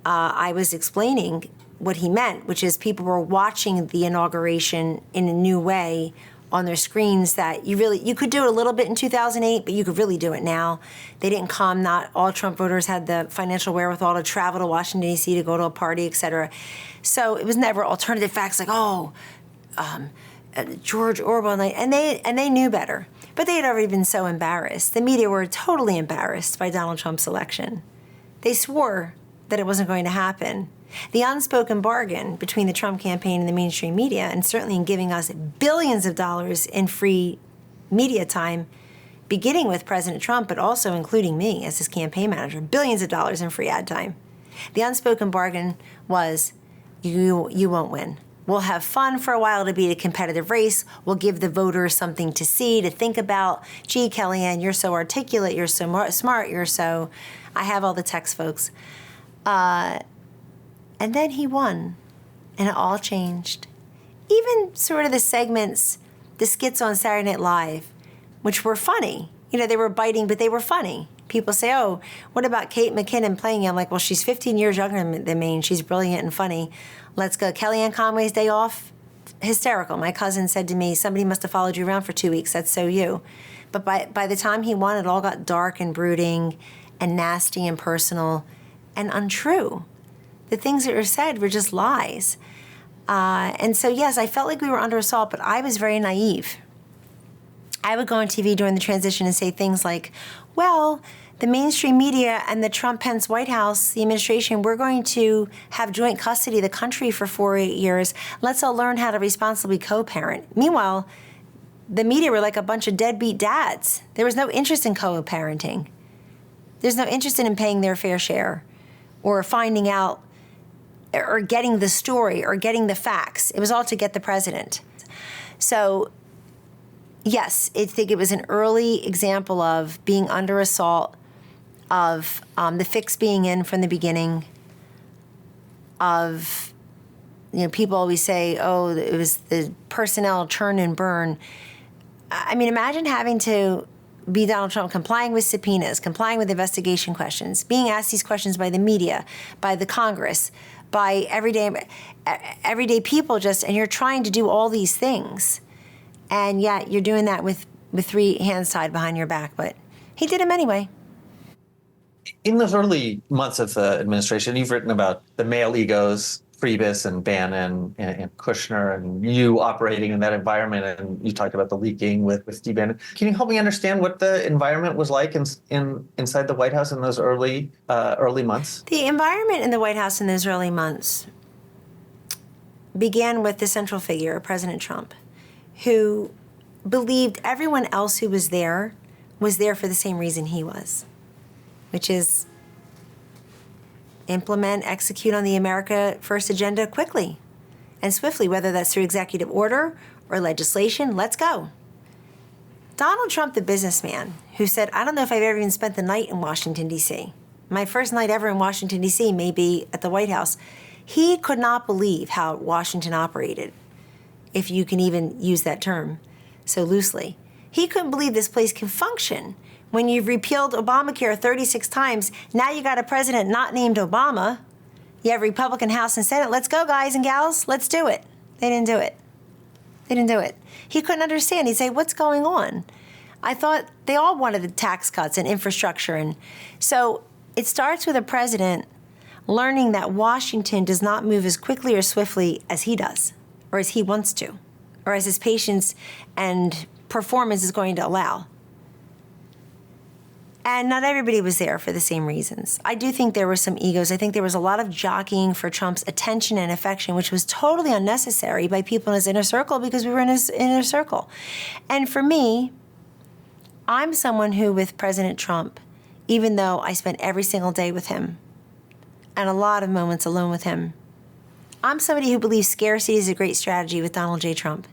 I was explaining what he meant, which is people were watching the inauguration in a new way on their screens, that you could do it a little bit in 2008, but you could really do it now. They didn't come. Not all Trump voters had the financial wherewithal to travel to Washington, D.C. to go to a party, et cetera. So it was never alternative facts like, George Orwell, and they knew better. But they had already been so embarrassed. The media were totally embarrassed by Donald Trump's election. They swore that it wasn't going to happen. The unspoken bargain between the Trump campaign and the mainstream media, and certainly in giving us billions of dollars in free media time, beginning with President Trump, but also including me as his campaign manager, billions of dollars in free ad time. The unspoken bargain was, you won't win. We'll have fun for a while to beat a competitive race. We'll give the voters something to see, to think about. Gee, Kellyanne, you're so articulate, you're so smart, I have all the text, folks. And then he won, and it all changed. Even sort of the segments, the skits on Saturday Night Live, which were funny. They were biting, but they were funny. People say, oh, what about Kate McKinnon playing you? I'm like, well, she's 15 years younger than me, and she's brilliant and funny. Let's go. Kellyanne Conway's Day Off, hysterical. My cousin said to me, somebody must have followed you around for 2 weeks. That's so you. But by the time he won, it all got dark and brooding and nasty and personal and untrue. The things that were said were just lies. And so, yes, I felt like we were under assault, but I was very naive. I would go on TV during the transition and say things like, well, the mainstream media and the Trump-Pence White House, the administration, we're going to have joint custody of the country for 4 years. Let's all learn how to responsibly co-parent. Meanwhile, the media were like a bunch of deadbeat dads. There was no interest in co-parenting. There's no interest in paying their fair share or finding out or getting the story or getting the facts. It was all to get the president. So, yes, I think it was an early example of being under assault, of the fix being in from the beginning, of, people always say, oh, it was the personnel churn and burn. I mean, imagine having to be Donald Trump, complying with subpoenas, complying with investigation questions, being asked these questions by the media, by the Congress, by everyday people, and you're trying to do all these things. And yet you're doing that with 3 hands tied behind your back. But he did them anyway. In those early months of the administration, you've written about the male egos, Priebus and Bannon and Kushner, and you operating in that environment. And you talked about the leaking with Steve Bannon. Can you help me understand what the environment was like inside the White House in those early months? The environment in the White House in those early months began with the central figure, President Trump, who believed everyone else who was there was there for the same reason he was, which is implement, execute on the America First agenda quickly and swiftly, whether that's through executive order or legislation. Let's go. Donald Trump, the businessman, who said, I don't know if I've ever even spent the night in Washington, D.C. My first night ever in Washington, D.C. may be at the White House. He could not believe how Washington operated, if you can even use that term so loosely. He couldn't believe this place can function when you've repealed Obamacare 36 times. Now you got a president not named Obama. You have Republican House and Senate. Let's go, guys and gals. Let's do it. They didn't do it. They didn't do it. He couldn't understand. He'd say, what's going on? I thought they all wanted the tax cuts and infrastructure. And so it starts with a president learning that Washington does not move as quickly or swiftly as he does, or as he wants to, or as his patience and performance is going to allow. And not everybody was there for the same reasons. I do think there were some egos. I think there was a lot of jockeying for Trump's attention and affection, which was totally unnecessary by people in his inner circle because we were in his inner circle. And for me, I'm someone who, with President Trump, even though I spent every single day with him and a lot of moments alone with him, I'm somebody who believes scarcity is a great strategy with Donald J. Trump.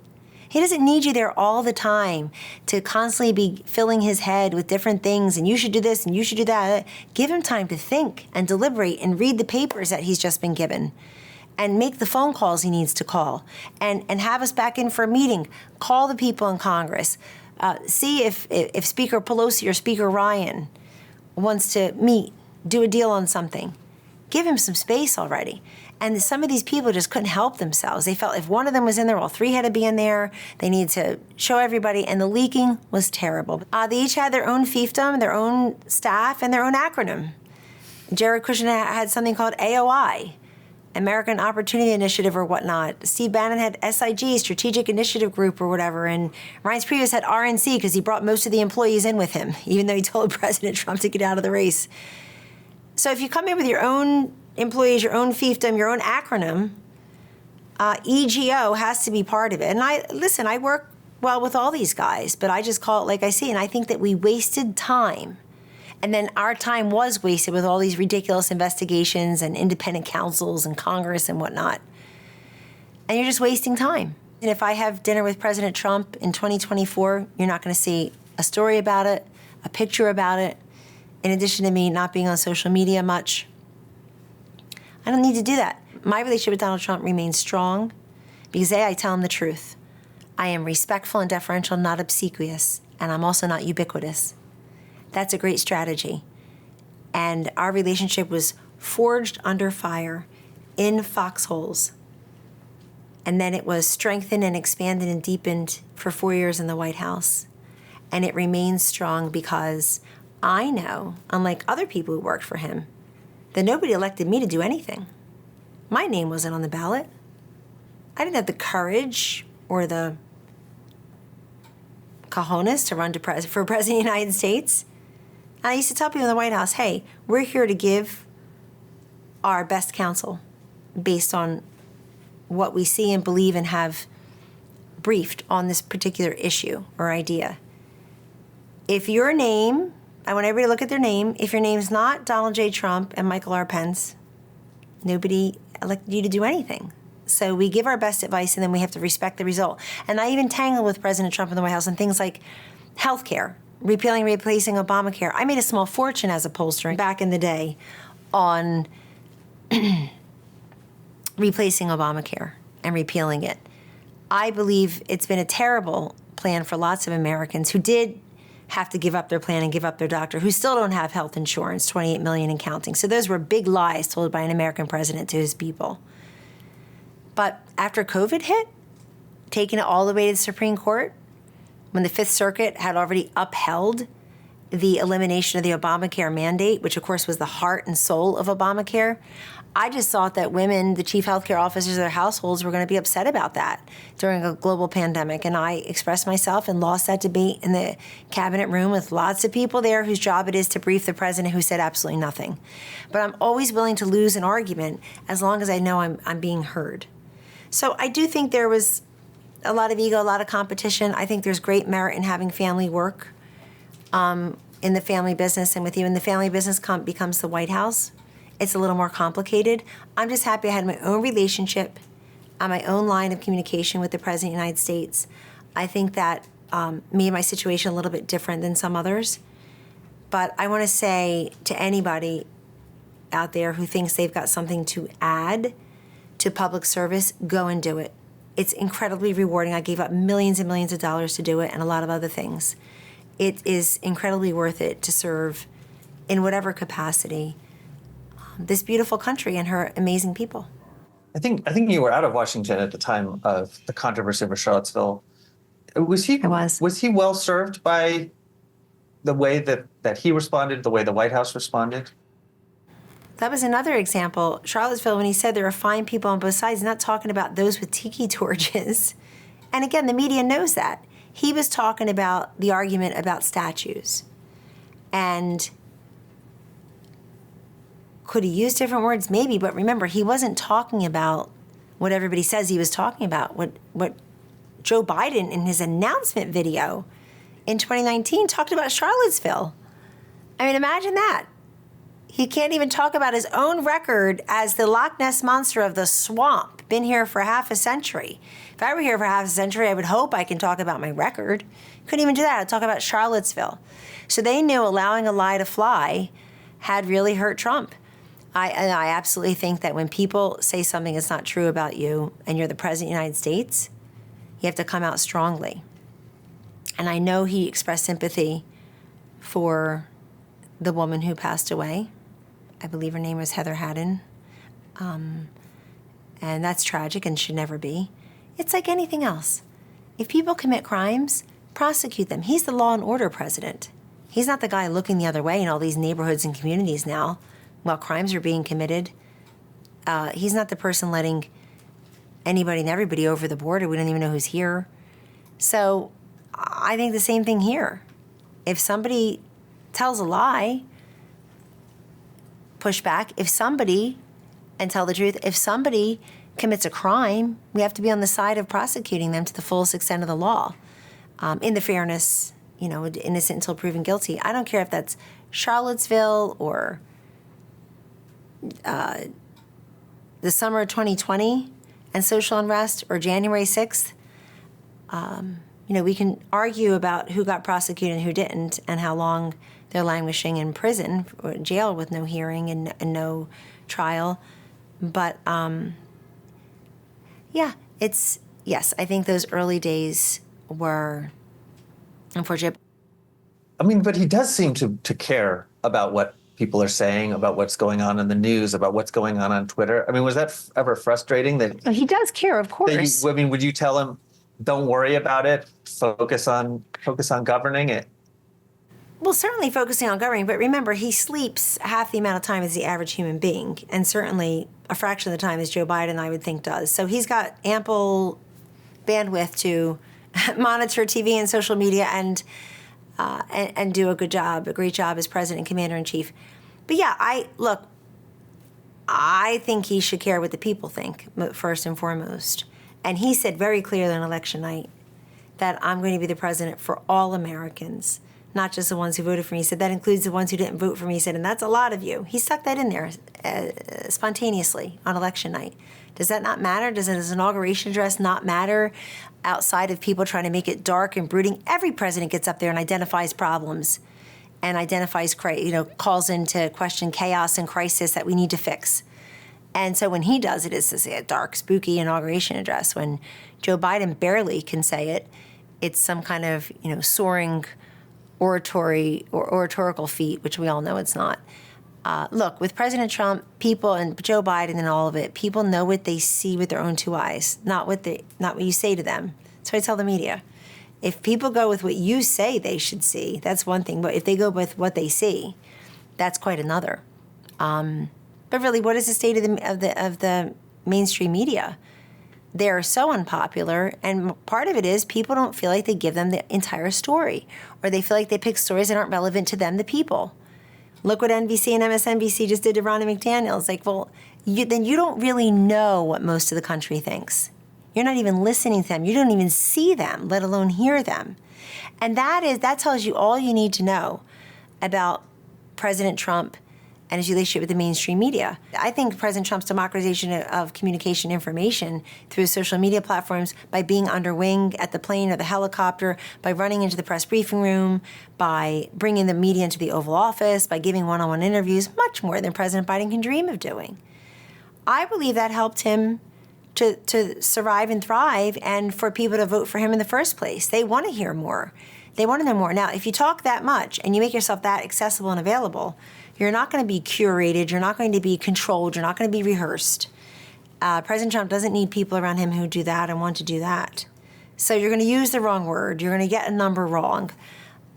He doesn't need you there all the time to constantly be filling his head with different things, and you should do this and you should do that. Give him time to think and deliberate and read the papers that he's just been given and make the phone calls he needs to call and have us back in for a meeting. Call the people in Congress. See if Speaker Pelosi or Speaker Ryan wants to meet, do a deal on something. Give him some space already. And some of these people just couldn't help themselves. They felt if one of them was in there, all three had to be in there. They needed to show everybody, and the leaking was terrible. They each had their own fiefdom, their own staff, and their own acronym. Jared Kushner had something called AOI, American Opportunity Initiative or whatnot. Steve Bannon had SIG, Strategic Initiative Group or whatever. And Reince Priebus had RNC because he brought most of the employees in with him, even though he told President Trump to get out of the race. So if you come in with your own employees, your own fiefdom, your own acronym, EGO has to be part of it. And I work well with all these guys, but I just call it like I see. And I think that we wasted time. And then our time was wasted with all these ridiculous investigations and independent counsels and Congress and whatnot. And you're just wasting time. And if I have dinner with President Trump in 2024, you're not going to see a story about it, a picture about it, in addition to me not being on social media much. I don't need to do that. My relationship with Donald Trump remains strong because A, I tell him the truth. I am respectful and deferential, not obsequious, and I'm also not ubiquitous. That's a great strategy. And our relationship was forged under fire in foxholes. And then it was strengthened and expanded and deepened for 4 years in the White House. And it remains strong because I know, unlike other people who worked for him, that nobody elected me to do anything. My name wasn't on the ballot. I didn't have the courage or the cojones to run for president of the United States. And I used to tell people in the White House, hey, we're here to give our best counsel based on what we see and believe and have briefed on this particular issue or idea. If your name, I want everybody to look at their name. If your name's not Donald J. Trump and Michael R. Pence, nobody elected you to do anything. So we give our best advice, and then we have to respect the result. And I even tangled with President Trump in the White House on things like health care, repealing, replacing Obamacare. I made a small fortune as a pollster back in the day on replacing Obamacare and repealing it. I believe it's been a terrible plan for lots of Americans who did have to give up their plan and give up their doctor, who still don't have health insurance, 28 million and counting. So those were big lies told by an American president to his people. But after COVID hit, taking it all the way to the Supreme Court, when the Fifth Circuit had already upheld the elimination of the Obamacare mandate, which of course was the heart and soul of Obamacare, I just thought that women, the chief healthcare officers of their households, were going to be upset about that during a global pandemic. And I expressed myself and lost that debate in the cabinet room with lots of people there whose job it is to brief the president, who said absolutely nothing. But I'm always willing to lose an argument as long as I know I'm being heard. So I do think there was a lot of ego, a lot of competition. I think there's great merit in having family work. in the family business and with you, and the family business becomes the White House, it's a little more complicated. I'm just happy I had my own relationship on my own line of communication with the President of the United States. I think that made my situation a little bit different than some others. But I want to say to anybody out there who thinks they've got something to add to public service, go and do it. It's incredibly rewarding. I gave up millions and millions of dollars to do it and a lot of other things. It is incredibly worth it to serve in whatever capacity this beautiful country and her amazing people. I think you were out of Washington at the time of the controversy over Charlottesville. Was he? I was. Was he well served by the way that he responded, the way the White House responded? That was another example. Charlottesville, when he said there are fine people on both sides, he's not talking about those with tiki torches. And again, the media knows that. He was talking about the argument about statues. And could he use different words? Maybe, but remember, he wasn't talking about what everybody says he was talking about. What Joe Biden in his announcement video in 2019 talked about Charlottesville. I mean, imagine that. He can't even talk about his own record as the Loch Ness Monster of the swamp. Been here for half a century. If I were here for half a century, I would hope I can talk about my record. Couldn't even do that. I'd talk about Charlottesville. So they knew allowing a lie to fly had really hurt Trump. I absolutely think that when people say something that's not true about you and you're the President of the United States, you have to come out strongly. And I know he expressed sympathy for the woman who passed away. I believe her name was Heather Haddon. And that's tragic and should never be. It's like anything else. If people commit crimes, prosecute them. He's the law and order president. He's not the guy looking the other way in all these neighborhoods and communities now while crimes are being committed. He's not the person letting anybody and everybody over the border. We don't even know who's here. So I think the same thing here. If somebody tells a lie, push back. If somebody, and tell the truth, if somebody commits a crime, we have to be on the side of prosecuting them to the fullest extent of the law. In the fairness, innocent until proven guilty. I don't care if that's Charlottesville or the summer of 2020 and social unrest or January 6th. We can argue about who got prosecuted and who didn't and how long they're languishing in prison or jail with no hearing and no trial. But, yes, I think those early days were unfortunate. I mean, but he does seem to care about what people are saying, about what's going on in the news, about what's going on Twitter. I mean, was that ever frustrating? That he does care, of course. Would you tell him, don't worry about it, focus on governing it? Well, certainly focusing on governing, but remember, he sleeps half the amount of time as the average human being, and certainly a fraction of the time as Joe Biden, I would think, does. So he's got ample bandwidth to monitor TV and social media and do a great job as president and commander-in-chief. But yeah, I think he should care what the people think, first and foremost. And he said very clearly on election night that I'm going to be the president for all Americans, not just the ones who voted for me. He said that includes the ones who didn't vote for me. He said, and that's a lot of you. He stuck that in there spontaneously on election night. Does that not matter? Does his inauguration address not matter outside of people trying to make it dark and brooding? Every president gets up there and identifies problems and identifies, calls into question chaos and crisis that we need to fix. And so when he does it, it's a dark, spooky inauguration address. When Joe Biden barely can say it, it's some kind of, soaring oratorical feat, which we all know it's not. Look, with President Trump, people and Joe Biden and all of it, people know what they see with their own two eyes, not what you say to them. That's what I tell the media. If people go with what you say they should see, that's one thing. But if they go with what they see, that's quite another. But really, what is the state of the mainstream media? They're so unpopular, and part of it is people don't feel like they give them the entire story, or they feel like they pick stories that aren't relevant to them, the people. Look what NBC and MSNBC just did to Ronnie McDaniel. It's like, well, then you don't really know what most of the country thinks. You're not even listening to them. You don't even see them, let alone hear them. And that tells you all you need to know about President Trump and his relationship with the mainstream media. I think President Trump's democratization of communication information through social media platforms, by being under wing at the plane or the helicopter, by running into the press briefing room, by bringing the media into the Oval Office, by giving one-on-one interviews, much more than President Biden can dream of doing. I believe that helped him to survive and thrive, and for people to vote for him in the first place. They want to hear more. They want to know more. Now, if you talk that much and you make yourself that accessible and available, you're not going to be curated. You're not going to be controlled. You're not going to be rehearsed. President Trump doesn't need people around him who do that and want to do that. So you're going to use the wrong word. You're going to get a number wrong.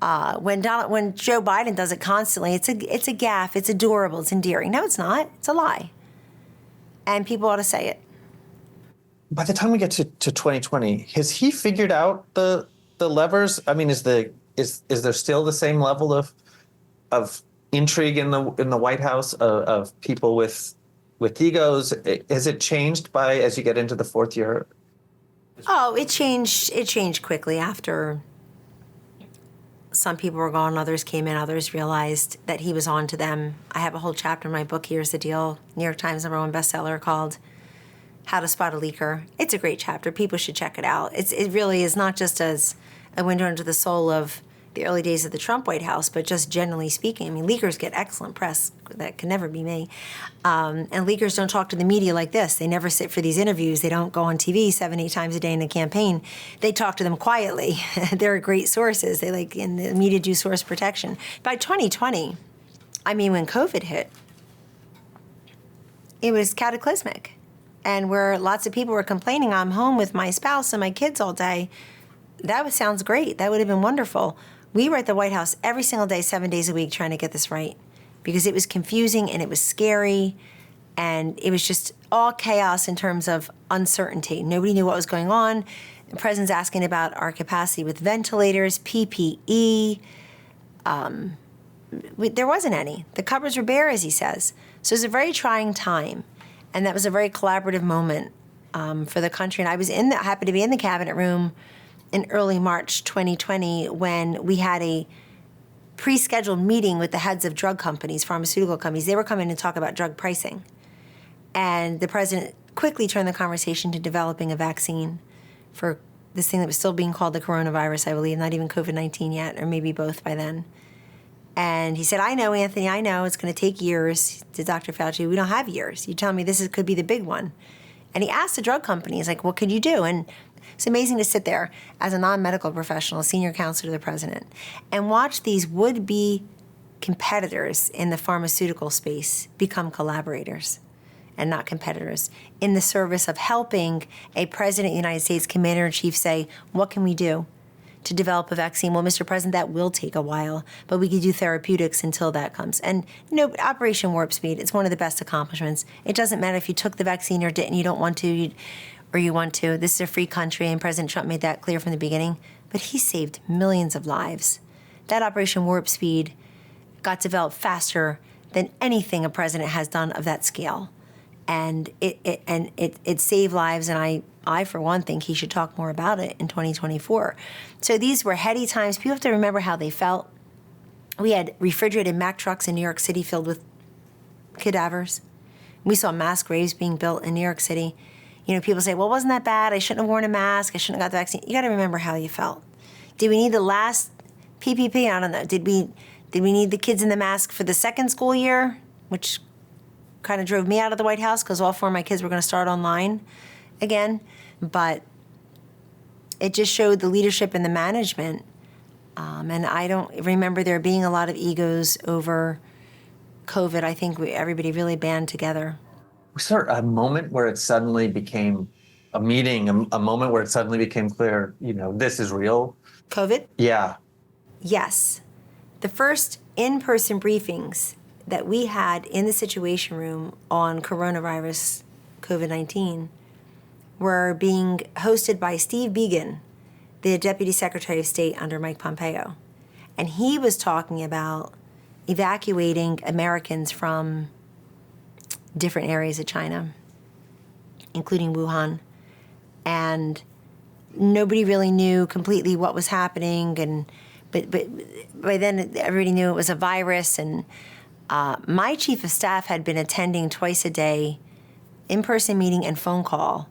When Joe Biden does it constantly, it's a gaffe. It's adorable. It's endearing. No, it's not. It's a lie. And people ought to say it. By the time we get to 2020, has he figured out the levers? I mean, is there still the same level of intrigue in the White House, of people with egos? Has it changed as you get into the fourth year? Oh, it changed quickly after some people were gone, others came in, others realized that he was on to them. I have a whole chapter in my book, Here's the Deal, New York Times #1 bestseller, called How to Spot a Leaker. It's a great chapter. People should check it out. It really is not just as a window into the soul of the early days of the Trump White House, but just generally speaking. I mean, leakers get excellent press. That can never be me. And leakers don't talk to the media like this. They never sit for these interviews. They don't go on TV 7-8 times a day in a campaign. They talk to them quietly. They're great sources. And the media do source protection. By 2020, I mean, when COVID hit, it was cataclysmic. And where lots of people were complaining, I'm home with my spouse and my kids all day, sounds great. That would have been wonderful. We were at the White House every single day, 7 days a week, trying to get this right, because it was confusing and it was scary, and it was just all chaos in terms of uncertainty. Nobody knew what was going on. The president's asking about our capacity with ventilators, PPE. There wasn't any. The cupboards were bare, as he says. So it was a very trying time, and that was a very collaborative moment for the country. And I happened to be in the cabinet room in early March 2020 when we had a pre-scheduled meeting with the heads of drug companies, pharmaceutical companies. They were coming to talk about drug pricing. And the president quickly turned the conversation to developing a vaccine for this thing that was still being called the coronavirus, I believe, not even COVID-19 yet, or maybe both by then. And he said, I know, Anthony, I know it's going to take years. To Dr. Fauci, we don't have years. You tell me could be the big one. And he asked the drug companies, like, what could you do? And it's amazing to sit there as a non-medical professional, senior counselor to the president, and watch these would-be competitors in the pharmaceutical space become collaborators and not competitors in the service of helping a president of the United States, commander-in-chief, say, what can we do to develop a vaccine? Well, Mr. President, that will take a while, but we could do therapeutics until that comes. And Operation Warp Speed, it's one of the best accomplishments. It doesn't matter if you took the vaccine or didn't, you don't want to, or you want to. This is a free country, and President Trump made that clear from the beginning. But he saved millions of lives. That Operation Warp Speed got developed faster than anything a president has done of that scale. And it saved lives, and I, for one, think he should talk more about it in 2024. So these were heady times. People have to remember how they felt. We had refrigerated Mack trucks in New York City filled with cadavers. We saw mass graves being built in New York City. People say, well, wasn't that bad? I shouldn't have worn a mask. I shouldn't have got the vaccine. You got to remember how you felt. Did we need the last PPP? I don't know. Did we need the kids in the mask for the second school year, which kind of drove me out of the White House because all 4 of my kids were going to start online again. But it just showed the leadership and the management. And I don't remember there being a lot of egos over COVID. I think everybody really band together. Was there a moment where it suddenly became a meeting, a moment where it suddenly became clear, this is real? COVID? Yeah. Yes. The first in-person briefings that we had in the Situation Room on coronavirus, COVID-19, were being hosted by Steve Biegun, the Deputy Secretary of State under Mike Pompeo. And he was talking about evacuating Americans from different areas of China, including Wuhan. and nobody really knew completely what was happening. But by then everybody knew it was a virus. And my chief of staff had been attending twice a day, in-person meeting and phone call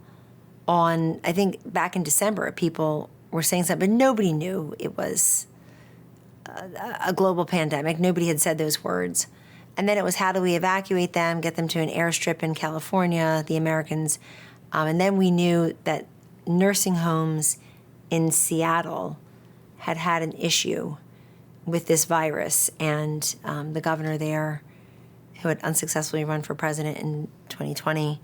on, I think back in December, people were saying something, but nobody knew it was a global pandemic. Nobody had said those words. And then it was, how do we evacuate them, get them to an airstrip in California, the Americans. And then we knew that nursing homes in Seattle had an issue with this virus. And the governor there, who had unsuccessfully run for president in 2020,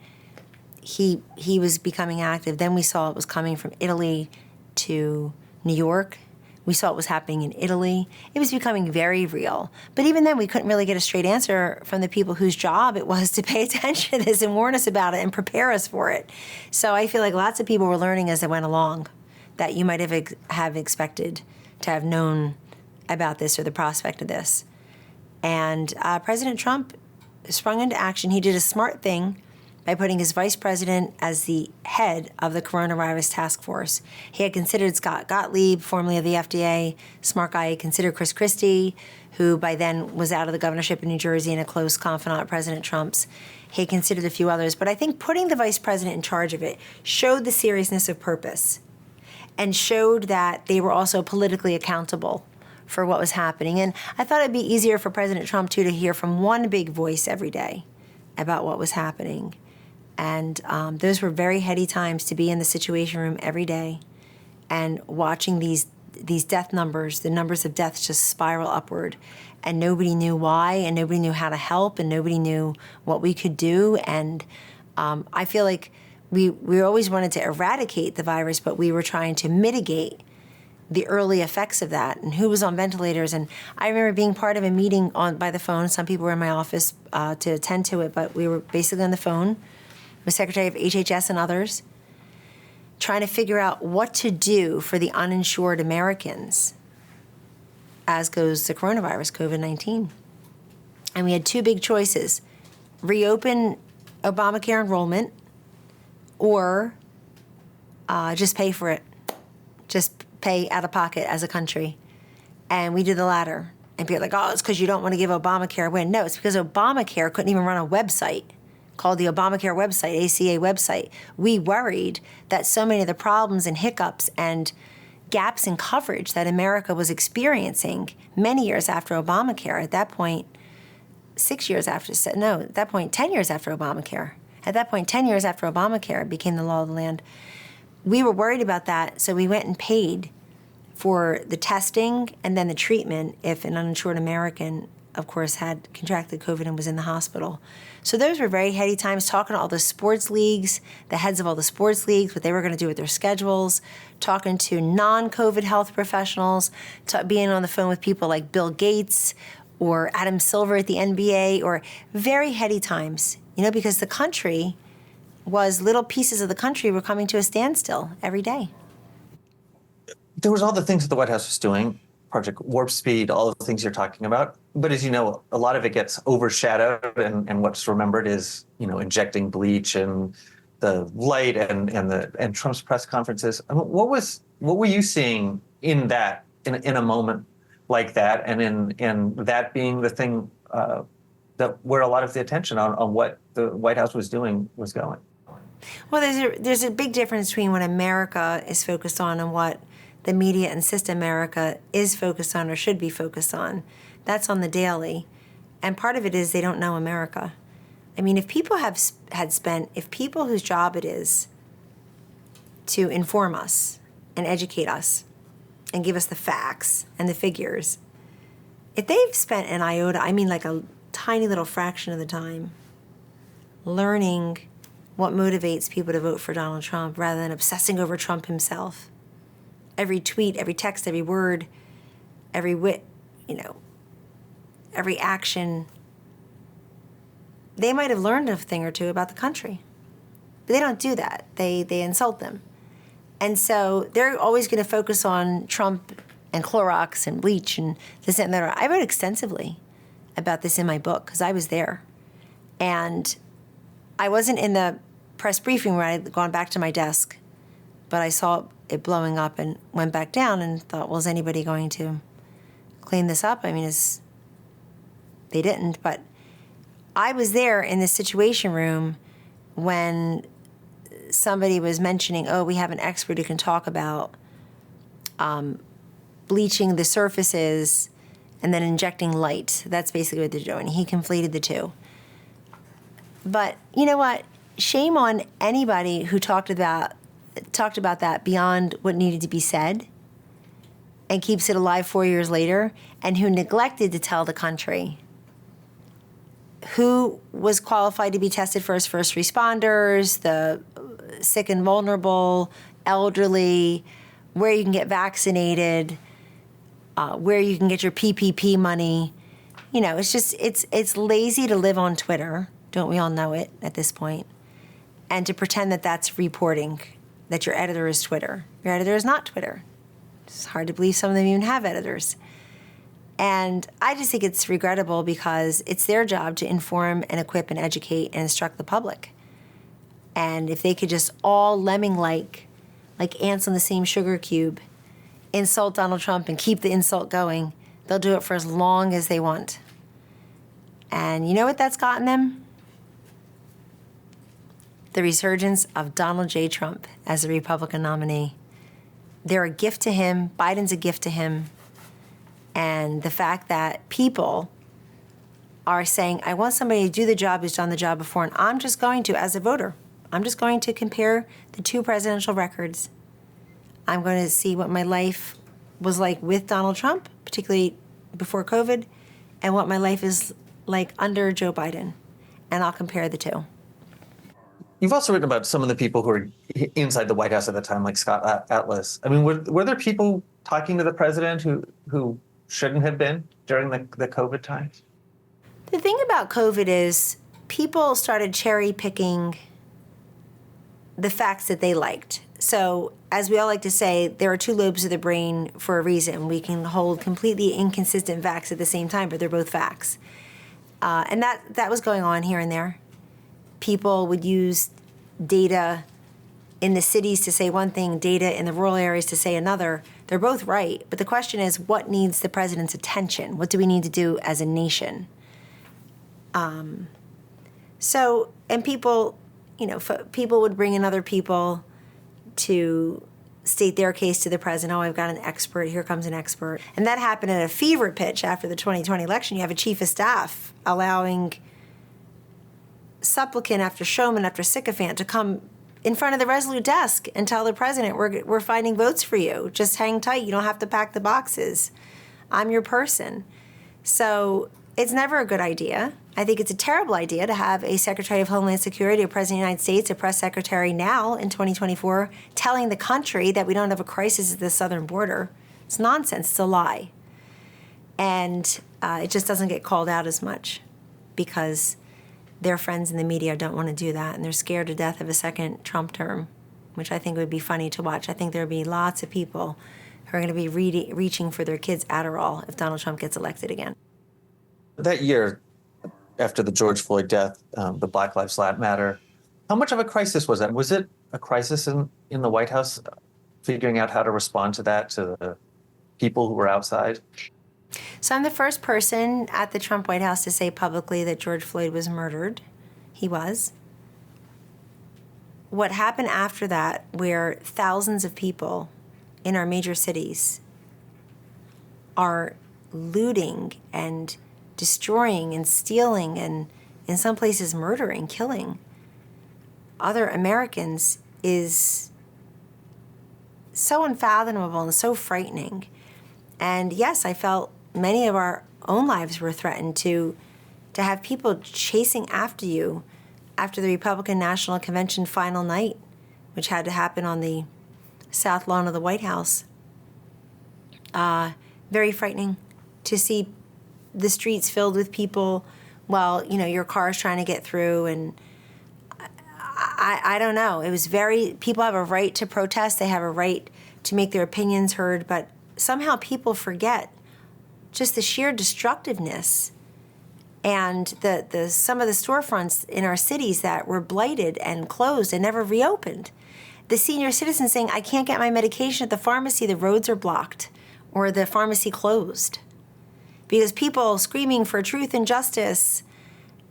he was becoming active. Then we saw it was coming from Italy to New York. We saw it was happening in Italy. It was becoming very real. But even then, we couldn't really get a straight answer from the people whose job it was to pay attention to this and warn us about it and prepare us for it. So I feel like lots of people were learning as they went along that you might have expected to have known about this or the prospect of this. And President Trump sprung into action. He did a smart thing by putting his vice president as the head of the coronavirus task force. He had considered Scott Gottlieb, formerly of the FDA, smart guy. He considered Chris Christie, who by then was out of the governorship in New Jersey and a close confidant of President Trump's. He considered a few others. But I think putting the vice president in charge of it showed the seriousness of purpose and showed that they were also politically accountable for what was happening. And I thought it'd be easier for President Trump, too, to hear from one big voice every day about what was happening. And those were very heady times to be in the Situation Room every day and watching these death numbers, the numbers of deaths just spiral upward. And nobody knew why, and nobody knew how to help, and nobody knew what we could do. And I feel like we always wanted to eradicate the virus, but we were trying to mitigate the early effects of that and who was on ventilators. And I remember being part of a meeting by the phone. Some people were in my office to attend to it, but we were basically on the phone with Secretary of HHS and others, trying to figure out what to do for the uninsured Americans, as goes the coronavirus, COVID-19. And we had two big choices: reopen Obamacare enrollment or just pay for it, just pay out of pocket as a country. And we did the latter. And people are like, oh, it's because you don't want to give Obamacare a win. No, it's because Obamacare couldn't even run a website called the Obamacare website, ACA website. We worried that so many of the problems and hiccups and gaps in coverage that America was experiencing many years after Obamacare, at that point, 10 years after Obamacare. At that point, 10 years after Obamacare became the law of the land. We were worried about that, so we went and paid for the testing and then the treatment if an uninsured American, of course, had contracted COVID and was in the hospital. So those were very heady times, talking to all the sports leagues, the heads of all the sports leagues, what they were going to do with their schedules, talking to non-COVID health professionals, being on the phone with people like Bill Gates or Adam Silver at the NBA, or very heady times, because the country little pieces of the country were coming to a standstill every day. There was all the things that the White House was doing, Project Warp Speed, all the things you're talking about. But as you know, a lot of it gets overshadowed, and what's remembered is, injecting bleach and the light and Trump's press conferences. I mean, what were you seeing in that, in a moment like that, and in that being the thing that where a lot of the attention on what the White House was doing was going? Well, there's a big difference between what America is focused on and what the media and system America is focused on or should be focused on. That's on the daily. And part of it is they don't know America. I mean, if people if people whose job it is to inform us and educate us and give us the facts and the figures, if they've spent an iota, I mean like a tiny little fraction of the time, learning what motivates people to vote for Donald Trump rather than obsessing over Trump himself, every tweet, every text, every word, every every action, they might have learned a thing or two about the country. But they don't do that. They insult them. And so they're always going to focus on Trump and Clorox and bleach and this and that. I wrote extensively about this in my book because I was there. And I wasn't in the press briefing where I had gone back to my desk but I saw it blowing up and went back down and thought, well, is anybody going to clean this up? I mean, they didn't, but I was there in the Situation Room when somebody was mentioning, oh, we have an expert who can talk about bleaching the surfaces and then injecting light. That's basically what they're doing. He conflated the two. But you know what? Shame on anybody who talked about that beyond what needed to be said and keeps it alive 4 years later, and who neglected to tell the country who was qualified to be tested first responders, the sick and vulnerable, elderly, where you can get vaccinated, where you can get your PPP money. You know, it's lazy to live on Twitter. Don't we all know it at this point? And to pretend that that's reporting, that your editor is Twitter. Your editor is not Twitter. It's hard to believe some of them even have editors. And I just think it's regrettable because it's their job to inform and equip and educate and instruct the public. And if they could just all lemming-like ants on the same sugar cube, insult Donald Trump and keep the insult going, they'll do it for as long as they want. And you know what that's gotten them? The resurgence of Donald J. Trump as the Republican nominee. They're a gift to him. Biden's a gift to him. And the fact that people are saying, I want somebody to do the job who's done the job before, and I'm just going to, as a voter, I'm just going to compare the two presidential records. I'm going to see what my life was like with Donald Trump, particularly before COVID, and what my life is like under Joe Biden. And I'll compare the two. You've also written about some of the people who were inside the White House at the time, like Scott Atlas. I mean, were there people talking to the president who shouldn't have been during the COVID times? The thing about COVID is people started cherry picking the facts that they liked. So, as we all like to say, there are two lobes of the brain for a reason. We can hold completely inconsistent facts at the same time, but they're both facts. And that was going on here and there. People would use data in the cities to say one thing, data in the rural areas to say another. They're both right, but the question is, what needs the president's attention? What do we need to do as a nation? And people, people would bring in other people to state their case to the president. Oh, I've got an expert. Here comes an expert. And that happened at a fever pitch after the 2020 election. You have a chief of staff allowing supplicant after showman after sycophant to come in front of the Resolute desk and tell the president, we're finding votes for you. Just hang tight. You don't have to pack the boxes. I'm your person. So it's never a good idea. I think it's a terrible idea to have a Secretary of Homeland Security, a President of the United States, a press secretary now in 2024 telling the country that we don't have a crisis at the southern border. It's nonsense. It's a lie. And it just doesn't get called out as much because their friends in the media don't want to do that, and they're scared to death of a second Trump term, which I think would be funny to watch. I think there would be lots of people who are going to be reaching for their kids' Adderall if Donald Trump gets elected again. That year, after the George Floyd death, the Black Lives Matter, how much of a crisis was that? Was it a crisis in the White House, figuring out how to respond to that, to the people who were outside? So I'm the first person at the Trump White House to say publicly that George Floyd was murdered. He was. What happened after that, where thousands of people in our major cities are looting and destroying and stealing and in some places murdering, killing other Americans, is so unfathomable and so frightening. And yes, I felt many of our own lives were threatened to have people chasing after you after the Republican National Convention final night, which had to happen on the South Lawn of the White House. Very frightening to see the streets filled with people while, your car's trying to get through. And I don't know. It was people have a right to protest. They have a right to make their opinions heard, but somehow people forget just the sheer destructiveness and the some of the storefronts in our cities that were blighted and closed and never reopened. the senior citizen saying, I can't get my medication at the pharmacy, the roads are blocked, or the pharmacy closed. Because people screaming for truth and justice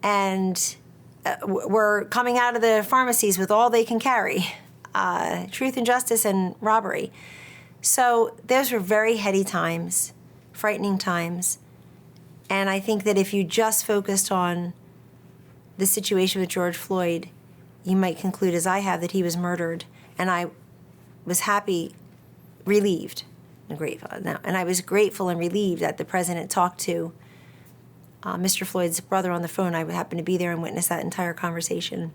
and were coming out of the pharmacies with all they can carry, truth and justice and robbery. So those were very heady times, frightening times. And I think that if you just focused on the situation with George Floyd, you might conclude, as I have, that he was murdered. And I was happy, relieved, and grateful. And I was grateful and relieved that the president talked to Mr. Floyd's brother on the phone. I happened to be there and witness that entire conversation.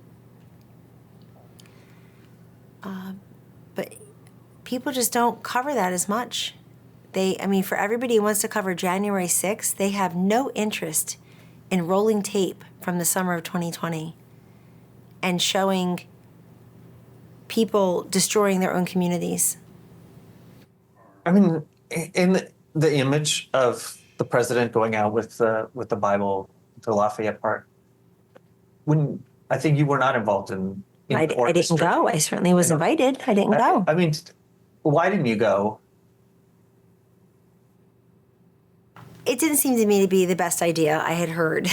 But people just don't cover that as much. For everybody who wants to cover January 6th, they have no interest in rolling tape from the summer of 2020 and showing people destroying their own communities. I mean, in the image of the president going out with the Bible to Lafayette Park, I think you were not involved in I didn't go. I certainly was invited. I didn't go. I mean, why didn't you go? It didn't seem to me to be the best idea I had heard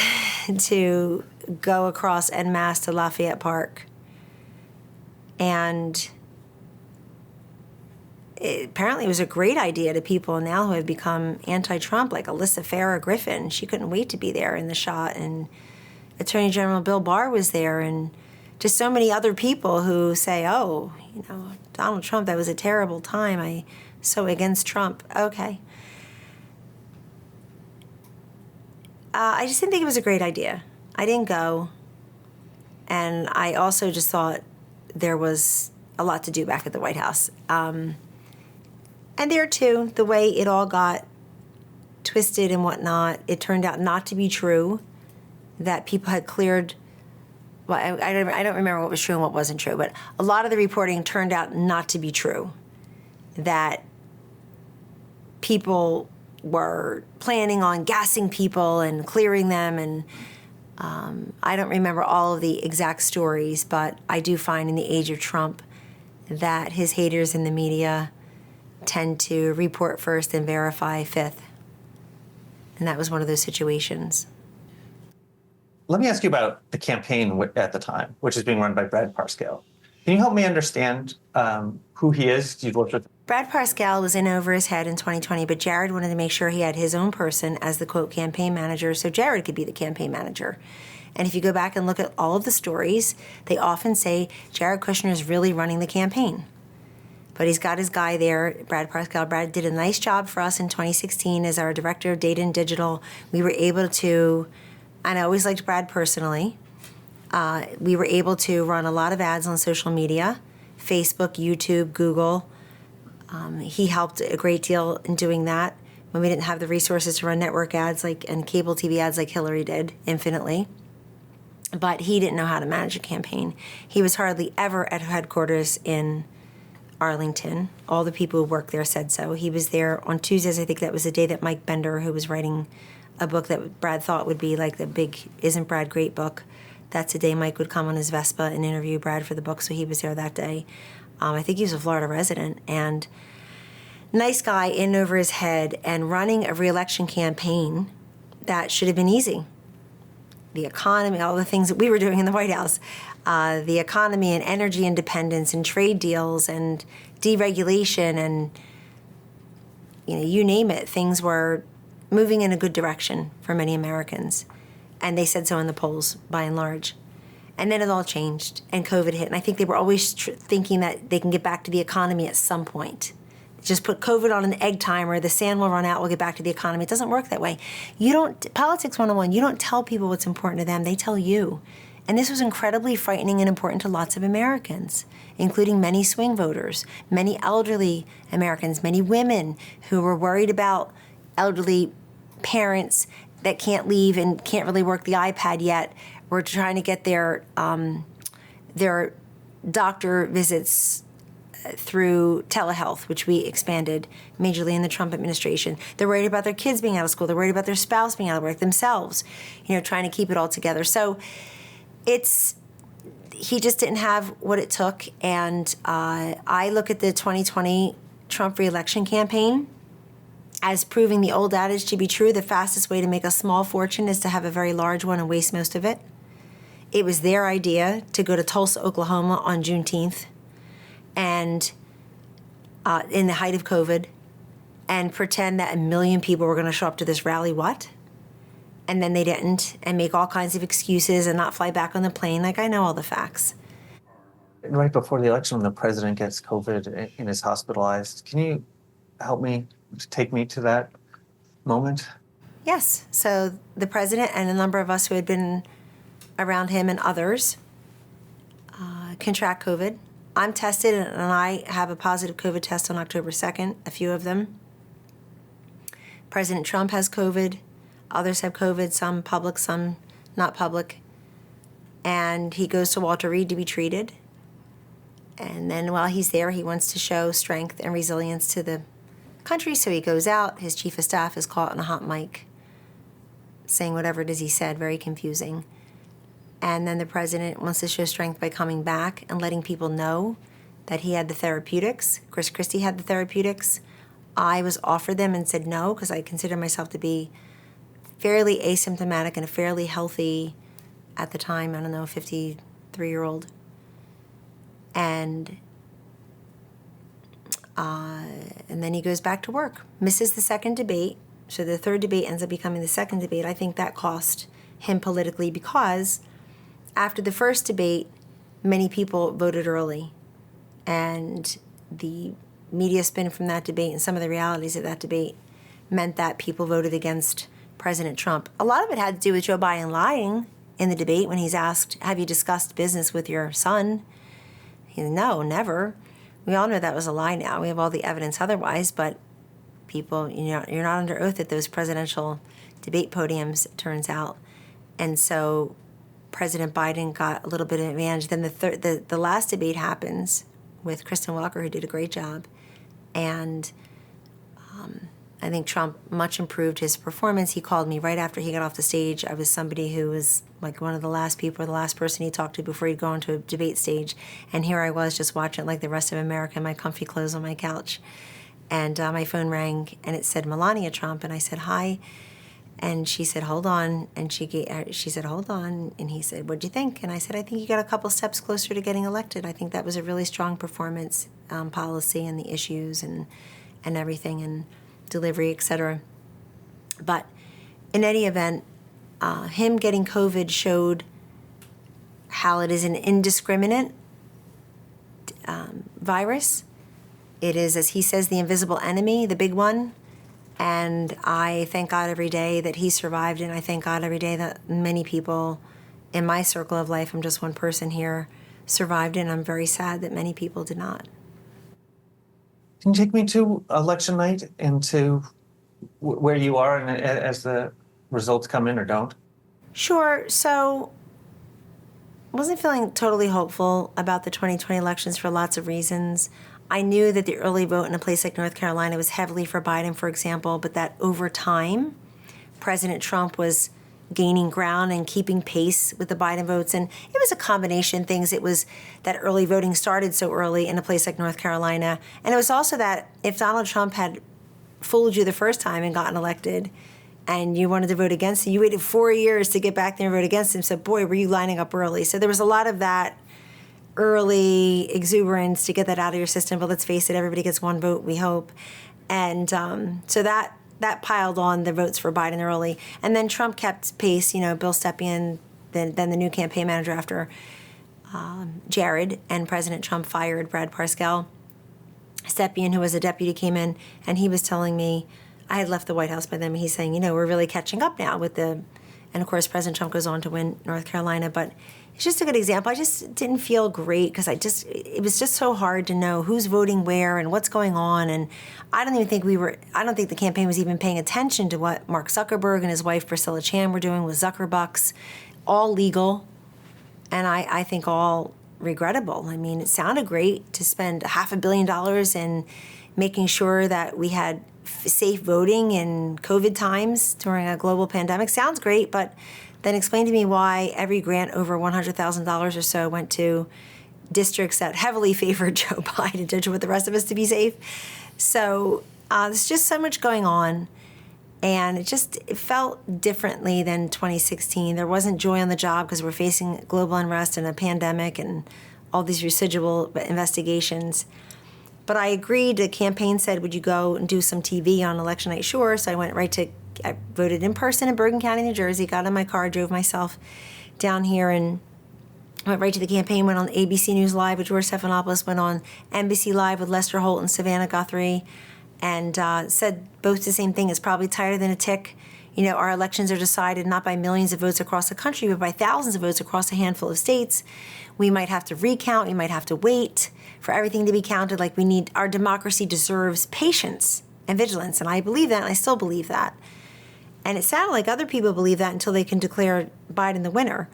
to go across en masse to Lafayette Park. And apparently it was a great idea to people now who have become anti-Trump, like Alyssa Farah Griffin. She couldn't wait to be there in the shot. And Attorney General Bill Barr was there, and just so many other people who say, oh, Donald Trump, that was a terrible time. I'm so against Trump. Okay. I just didn't think it was a great idea. I didn't go. And I also just thought there was a lot to do back at the White House. And there, too, the way it all got twisted and whatnot, it turned out not to be true, that people had cleared. Well, I don't remember what was true and what wasn't true, but a lot of the reporting turned out not to be true, that people were planning on gassing people and clearing them. And I don't remember all of the exact stories, but I do find in the age of Trump that his haters in the media tend to report first and verify fifth. And that was one of those situations. Let me ask you about the campaign at the time, which is being run by Brad Parscale. Can you help me understand who he is? You've worked with. Brad Parscale was in over his head in 2020, but Jared wanted to make sure he had his own person as the, quote, campaign manager, so Jared could be the campaign manager. And if you go back and look at all of the stories, they often say Jared Kushner is really running the campaign. But he's got his guy there, Brad Parscale. Brad did a nice job for us in 2016 as our director of data and digital. We were able to, and I always liked Brad personally, we were able to run a lot of ads on social media, Facebook, YouTube, Google. He helped a great deal in doing that when we didn't have the resources to run network ads and cable TV ads like Hillary did, infinitely. But he didn't know how to manage a campaign. He was hardly ever at headquarters in Arlington. All the people who worked there said so. He was there on Tuesdays. I think that was the day that Mike Bender, who was writing a book that Brad thought would be like the big Isn't Brad Great book, that's the day Mike would come on his Vespa and interview Brad for the book, so he was there that day. I think he was a Florida resident, and nice guy in over his head and running a re-election campaign that should have been easy. The economy, all the things that we were doing in the White House, the economy and energy independence and trade deals and deregulation and, you name it, things were moving in a good direction for many Americans. And they said so in the polls, by and large. And then it all changed, and COVID hit. And I think they were always thinking that they can get back to the economy at some point. Just put COVID on an egg timer, the sand will run out, we'll get back to the economy. It doesn't work that way. Politics 101, you don't tell people what's important to them, they tell you. And this was incredibly frightening and important to lots of Americans, including many swing voters, many elderly Americans, many women who were worried about elderly parents that can't leave and can't really work the iPad yet. We're trying to get their doctor visits through telehealth, which we expanded majorly in the Trump administration. They're worried about their kids being out of school. They're worried about their spouse being out of work, themselves, trying to keep it all together. So it's he just didn't have what it took. And I look at the 2020 Trump reelection campaign as proving the old adage to be true: the fastest way to make a small fortune is to have a very large one and waste most of it. It was their idea to go to Tulsa, Oklahoma on Juneteenth, and in the height of COVID, and pretend that 1 million people were going to show up to this rally. What? And then they didn't, and make all kinds of excuses and not fly back on the plane. Like, I know all the facts. Right before the election, when the president gets COVID and is hospitalized, can you help me, take me to that moment? Yes. So the president and a number of us who had been around him and others contract COVID. I'm tested, and I have a positive COVID test on October 2nd, a few of them. President Trump has COVID. Others have COVID, some public, some not public. And he goes to Walter Reed to be treated. And then while he's there, he wants to show strength and resilience to the country. So he goes out. His chief of staff is caught on a hot mic saying whatever it is he said, very confusing. And then the president wants to show strength by coming back and letting people know that he had the therapeutics. Chris Christie had the therapeutics. I was offered them and said no, because I consider myself to be fairly asymptomatic and a fairly healthy, at the time, 53-year-old. And then he goes back to work, misses the second debate. So the third debate ends up becoming the second debate. I think that cost him politically, because after the first debate, many people voted early. And the media spin from that debate and some of the realities of that debate meant that people voted against President Trump. A lot of it had to do with Joe Biden lying in the debate when he's asked, have you discussed business with your son? He said, no, never. We all know that was a lie now. We have all the evidence otherwise, but people, you're not under oath at those presidential debate podiums, it turns out. And so President Biden got a little bit of advantage. Then the last debate happens with Kristen Welker, who did a great job. And I think Trump much improved his performance. He called me right after he got off the stage. I was somebody who was like one of the last people, or the last person he talked to before he'd go into a debate stage. And here I was just watching like the rest of America in my comfy clothes on my couch. And my phone rang, and it said Melania Trump. And I said, hi. And she said, hold on. And she said, hold on. And he said, what'd you think? And I said, I think you got a couple steps closer to getting elected. I think that was a really strong performance, policy and the issues and everything, and delivery, et cetera. But in any event, him getting COVID showed how it is an indiscriminate virus. It is, as he says, the invisible enemy, the big one. And I thank God every day that he survived, and I thank God every day that many people in my circle of life, I'm just one person here, survived, and I'm very sad that many people did not. Can you take me to election night and to where you are and as the results come in or don't? Sure. So I wasn't feeling totally hopeful about the 2020 elections for lots of reasons. I knew that the early vote in a place like North Carolina was heavily for Biden, for example, but that over time, President Trump was gaining ground and keeping pace with the Biden votes. And it was a combination of things. It was that early voting started so early in a place like North Carolina. And it was also that if Donald Trump had fooled you the first time and gotten elected and you wanted to vote against him, you waited 4 years to get back there and vote against him. So, boy, were you lining up early. So there was a lot of that early exuberance to get that out of your system. But let's face it, everybody gets one vote, we hope. And so that piled on the votes for Biden early. And then Trump kept pace, Bill Stepien, then the new campaign manager after Jared, and President Trump fired Brad Parscale. Stepien, who was a deputy, came in, and he was telling me, I had left the White House by then, and he's saying, we're really catching up now with and of course, President Trump goes on to win North Carolina, but it's just a good example. I just didn't feel great because it was just so hard to know who's voting where and what's going on. And I don't think the campaign was even paying attention to what Mark Zuckerberg and his wife Priscilla Chan were doing with Zuckerbucks, all legal, and I think all regrettable. I mean, it sounded great to spend $500 million in making sure that we had safe voting in COVID times during a global pandemic. Sounds great, but then explain to me why every grant over $100,000 or so went to districts that heavily favored Joe Biden to want the rest of us to be safe. So there's just so much going on. And it felt differently than 2016. There wasn't joy on the job because we're facing global unrest and a pandemic and all these residual investigations. But I agreed. The campaign said, would you go and do some TV on election night? Sure. So I voted in person in Bergen County, New Jersey, got in my car, drove myself down here and went right to the campaign, went on ABC News Live with George Stephanopoulos, went on NBC Live with Lester Holt and Savannah Guthrie, and said both the same thing. It's probably tighter than a tick. You know, our elections are decided not by millions of votes across the country, but by thousands of votes across a handful of states. We might have to recount. We might have to wait for everything to be counted. Like our democracy deserves patience and vigilance. And I believe that, and I still believe that. And it sounded like other people believe that until they can declare Biden the winner.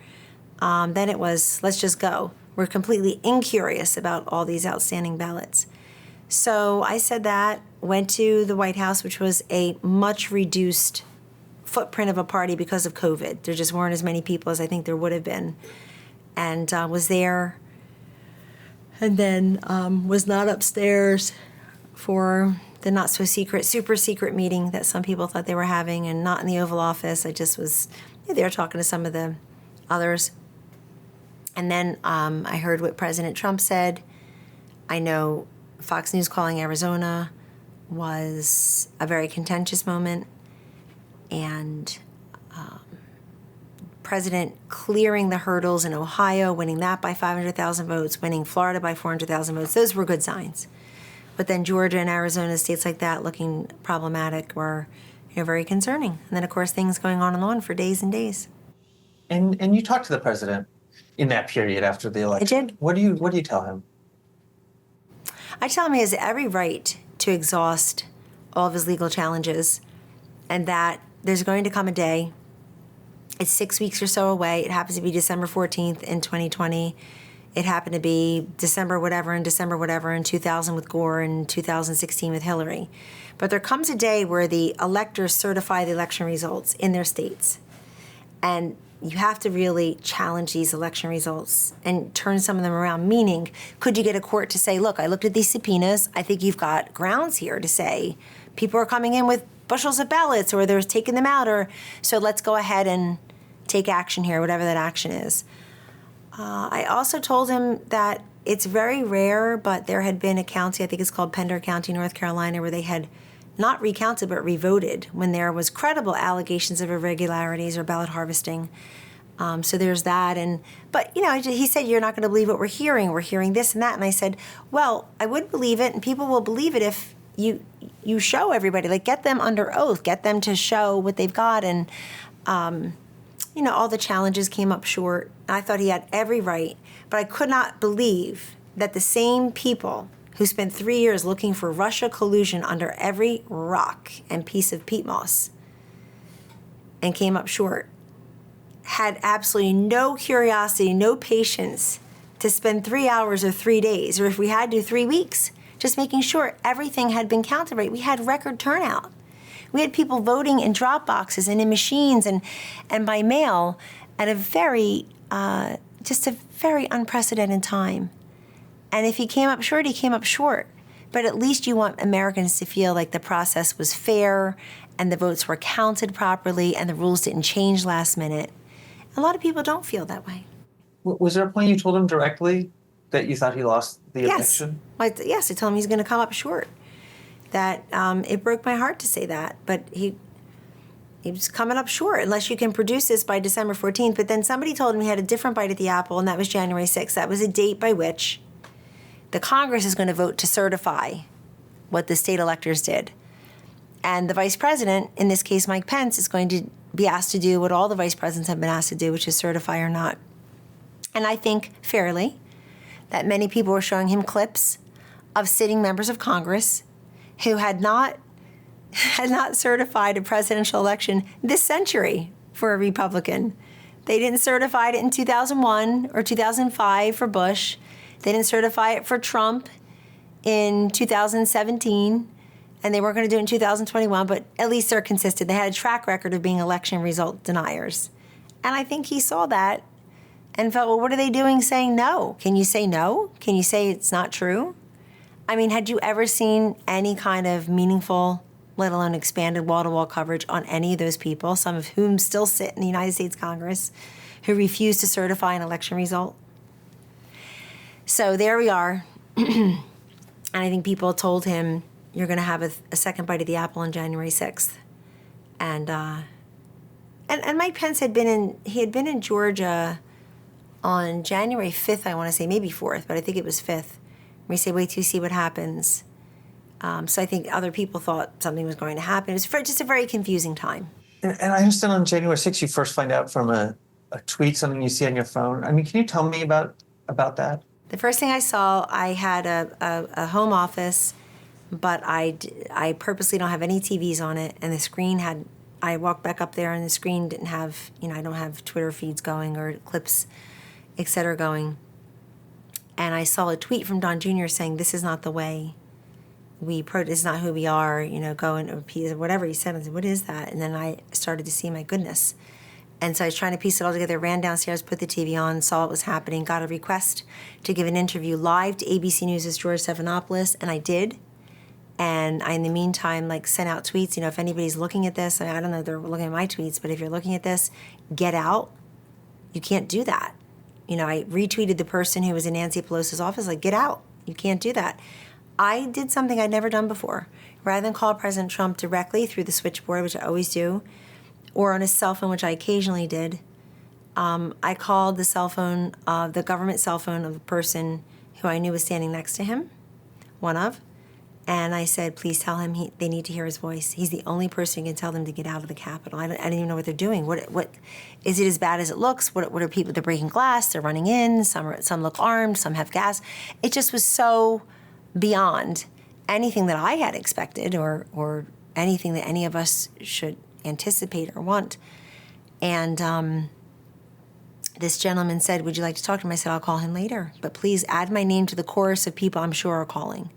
Then it was, let's just go. We're completely incurious about all these outstanding ballots. So I said that, went to the White House, which was a much reduced footprint of a party because of COVID. There just weren't as many people as I think there would have been. And was there, and then was not upstairs for the not so secret, super secret meeting that some people thought they were having, and not in the Oval Office. I just was there talking to some of the others. And then I heard what President Trump said. I know Fox News calling Arizona was a very contentious moment, and President clearing the hurdles in Ohio, winning that by 500,000 votes, winning Florida by 400,000 votes, those were good signs. But then Georgia and Arizona, states like that looking problematic, were very concerning. And then, of course, things going on for days and days. And you talked to the president in that period after the election. I did. What do you tell him? I tell him he has every right to exhaust all of his legal challenges, and that there's going to come a day. It's 6 weeks or so away. It happens to be December 14th in 2020. It happened to be December whatever in 2000 with Gore and 2016 with Hillary. But there comes a day where the electors certify the election results in their states. And you have to really challenge these election results and turn some of them around. Meaning, could you get a court to say, look, I looked at these subpoenas. I think you've got grounds here to say people are coming in with bushels of ballots, or they're taking them out, or so let's go ahead and take action here, whatever that action is. I also told him that it's very rare, but there had been a county, I think it's called Pender County, North Carolina, where they had not recounted but revoted when there was credible allegations of irregularities or ballot harvesting. So there's that. But he said, you're not going to believe what we're hearing. We're hearing this and that. And I said, well, I would believe it, and people will believe it if you show everybody, like get them under oath, get them to show what they've got. And all the challenges came up short. I thought he had every right, but I could not believe that the same people who spent 3 years looking for Russia collusion under every rock and piece of peat moss and came up short had absolutely no curiosity, no patience to spend 3 hours or 3 days, or if we had to, 3 weeks, just making sure everything had been counted right. We had record turnout. We had people voting in drop boxes and in machines and by mail at a very unprecedented time. And if he came up short, he came up short. But at least you want Americans to feel like the process was fair and the votes were counted properly and the rules didn't change last minute. A lot of people don't feel that way. Was there a point you told him directly that you thought he lost the election? Yes, I told him he's going to come up short. That it broke my heart to say that, but he was coming up short unless you can produce this by December 14th. But then somebody told him he had a different bite at the apple, and that was January 6th. That was a date by which the Congress is going to vote to certify what the state electors did. And the vice president, in this case Mike Pence, is going to be asked to do what all the vice presidents have been asked to do, which is certify or not. And I think fairly that many people were showing him clips of sitting members of Congress who had not certified a presidential election this century for a Republican. They didn't certify it in 2001 or 2005 for Bush. They didn't certify it for Trump in 2017, and they weren't going to do it in 2021, but at least they're consistent. They had a track record of being election result deniers. And I think he saw that and felt, well, what are they doing saying no? Can you say no? Can you say it's not true? I mean, had you ever seen any kind of meaningful, let alone expanded wall-to-wall coverage on any of those people, some of whom still sit in the United States Congress, who refused to certify an election result? So there we are. And I think people told him, you're going to have a second bite of the apple on January 6th. And Mike Pence had been in Georgia on January 5th, I want to say, maybe 4th, but I think it was 5th. We say, wait till you see what happens. So I think other people thought something was going to happen. It was just a very confusing time. And I understand on January 6th, you first find out from a tweet, something you see on your phone. I mean, can you tell me about that? The first thing I saw, I had a home office, but I purposely don't have any TVs on it, and the screen had, I walked back up there and the screen didn't have, I don't have Twitter feeds going or clips, et cetera, going. And I saw a tweet from Don Jr. saying, this is not the way this is not who we are, go and repeat whatever he said. I said, what is that? And then I started to see, my goodness. And so I was trying to piece it all together, ran downstairs, put the TV on, saw what was happening, got a request to give an interview live to ABC News' George Stephanopoulos, and I did. And I, in the meantime, sent out tweets. If anybody's looking at this, I don't know if they're looking at my tweets, but if you're looking at this, get out. You can't do that. I retweeted the person who was in Nancy Pelosi's office, get out. You can't do that. I did something I'd never done before. Rather than call President Trump directly through the switchboard, which I always do, or on his cell phone, which I occasionally did, I called the cell phone, the government cell phone of the person who I knew was standing next to him, and I said, please tell him they need to hear his voice. He's the only person who can tell them to get out of the Capitol. I don't even know what they're doing. What is it as bad as it looks? What are people? They're breaking glass. They're running in. Some look armed. Some have gas. It just was so beyond anything that I had expected or anything that any of us should anticipate or want. And this gentleman said, would you like to talk to him? I said, I'll call him later, but please add my name to the chorus of people I'm sure are calling.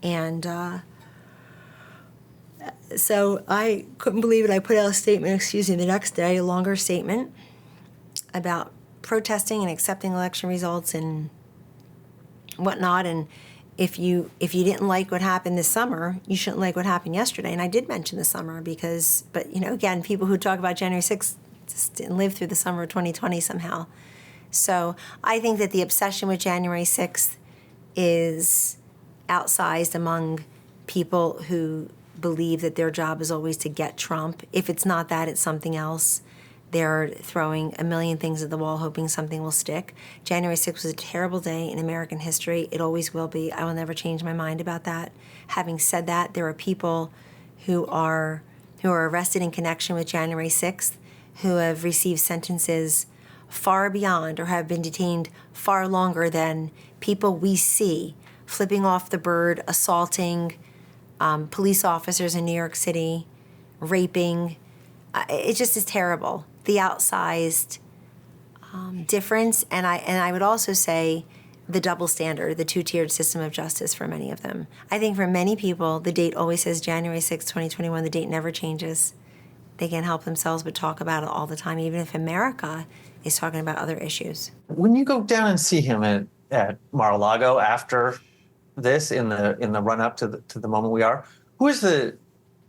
And so I couldn't believe it. I put out a statement, the next day, a longer statement about protesting and accepting election results and whatnot. And if you didn't like what happened this summer, you shouldn't like what happened yesterday. And I did mention the summer but again, people who talk about January 6th just didn't live through the summer of 2020 somehow. So I think that the obsession with January 6th is outsized among people who believe that their job is always to get Trump. If it's not that, it's something else. They're throwing a million things at the wall, hoping something will stick. January 6th was a terrible day in American history. It always will be. I will never change my mind about that. Having said that, there are people who are arrested in connection with January 6th who have received sentences far beyond or have been detained far longer than people we see flipping off the bird, assaulting police officers in New York City, raping. It just is terrible. The outsized difference, and I would also say the double standard, the two-tiered system of justice for many of them. I think for many people, the date always says January 6, 2021. The date never changes. They can't help themselves but talk about it all the time, even if America is talking about other issues. When you go down and see him at Mar-a-Lago after this, in the run up to the moment we are, who is the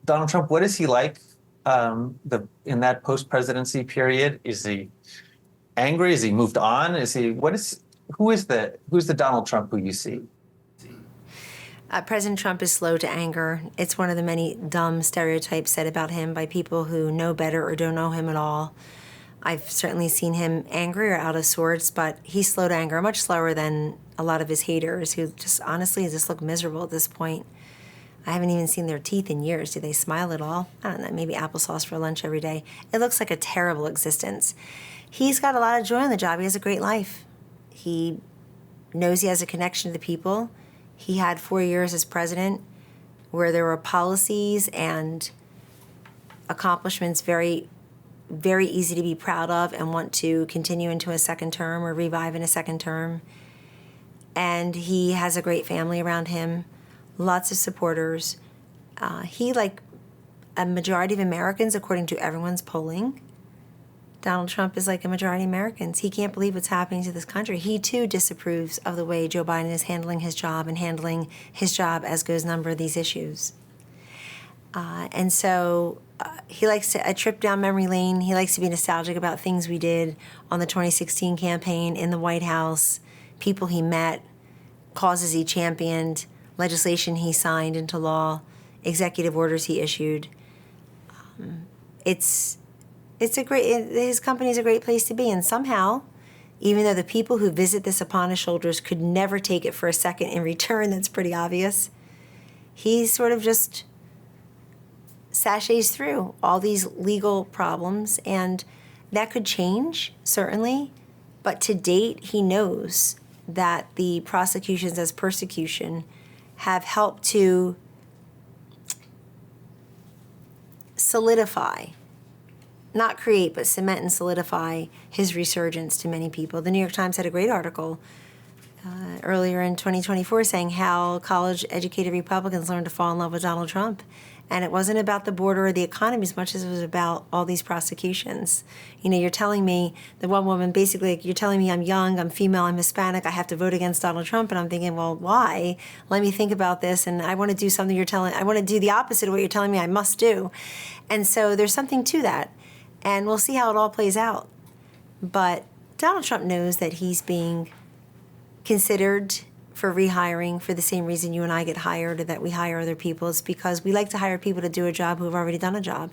Donald Trump? What is he like in that post presidency period? Is he angry? Is he moved on? Who's the Donald Trump who you see? President Trump is slow to anger. It's one of the many dumb stereotypes said about him by people who know better or don't know him at all. I've certainly seen him angry or out of sorts, but he's slow to anger, much slower than a lot of his haters who just honestly just look miserable at this point. I haven't even seen their teeth in years. Do they smile at all? I don't know, maybe applesauce for lunch every day. It looks like a terrible existence. He's got a lot of joy on the job. He has a great life. He knows he has a connection to the people. He had 4 years as president where there were policies and accomplishments very, very easy to be proud of and want to continue into a second term or revive in a second term. And he has a great family around him, lots of supporters. He, like a majority of Americans, according to everyone's polling, Donald Trump is like a majority of Americans. He can't believe what's happening to this country. He, too, disapproves of the way Joe Biden is handling his job and handling his job as goes number of these issues. And so he likes a trip down memory lane. He likes to be nostalgic about things we did on the 2016 campaign in the White House, people he met, causes he championed, legislation he signed into law, executive orders he issued. His company is a great place to be. And somehow, even though the people who visit this upon his shoulders could never take it for a second in return, that's pretty obvious, he sort of just sachets through all these legal problems. And that could change, certainly. But to date, he knows that the prosecutions as persecution have helped to solidify, not create, but cement and solidify his resurgence to many people. The New York Times had a great article earlier in 2024 saying how college-educated Republicans learned to fall in love with Donald Trump. And it wasn't about the border or the economy as much as it was about all these prosecutions. You know, you're telling me, the one woman, basically, you're telling me I'm young, I'm female, I'm Hispanic, I have to vote against Donald Trump. And I'm thinking, well, why? Let me think about this. And I want to do something I want to do the opposite of what you're telling me I must do. And so there's something to that. And we'll see how it all plays out. But Donald Trump knows that he's being considered for rehiring for the same reason you and I get hired or that we hire other people. It's because we like to hire people to do a job who have already done a job.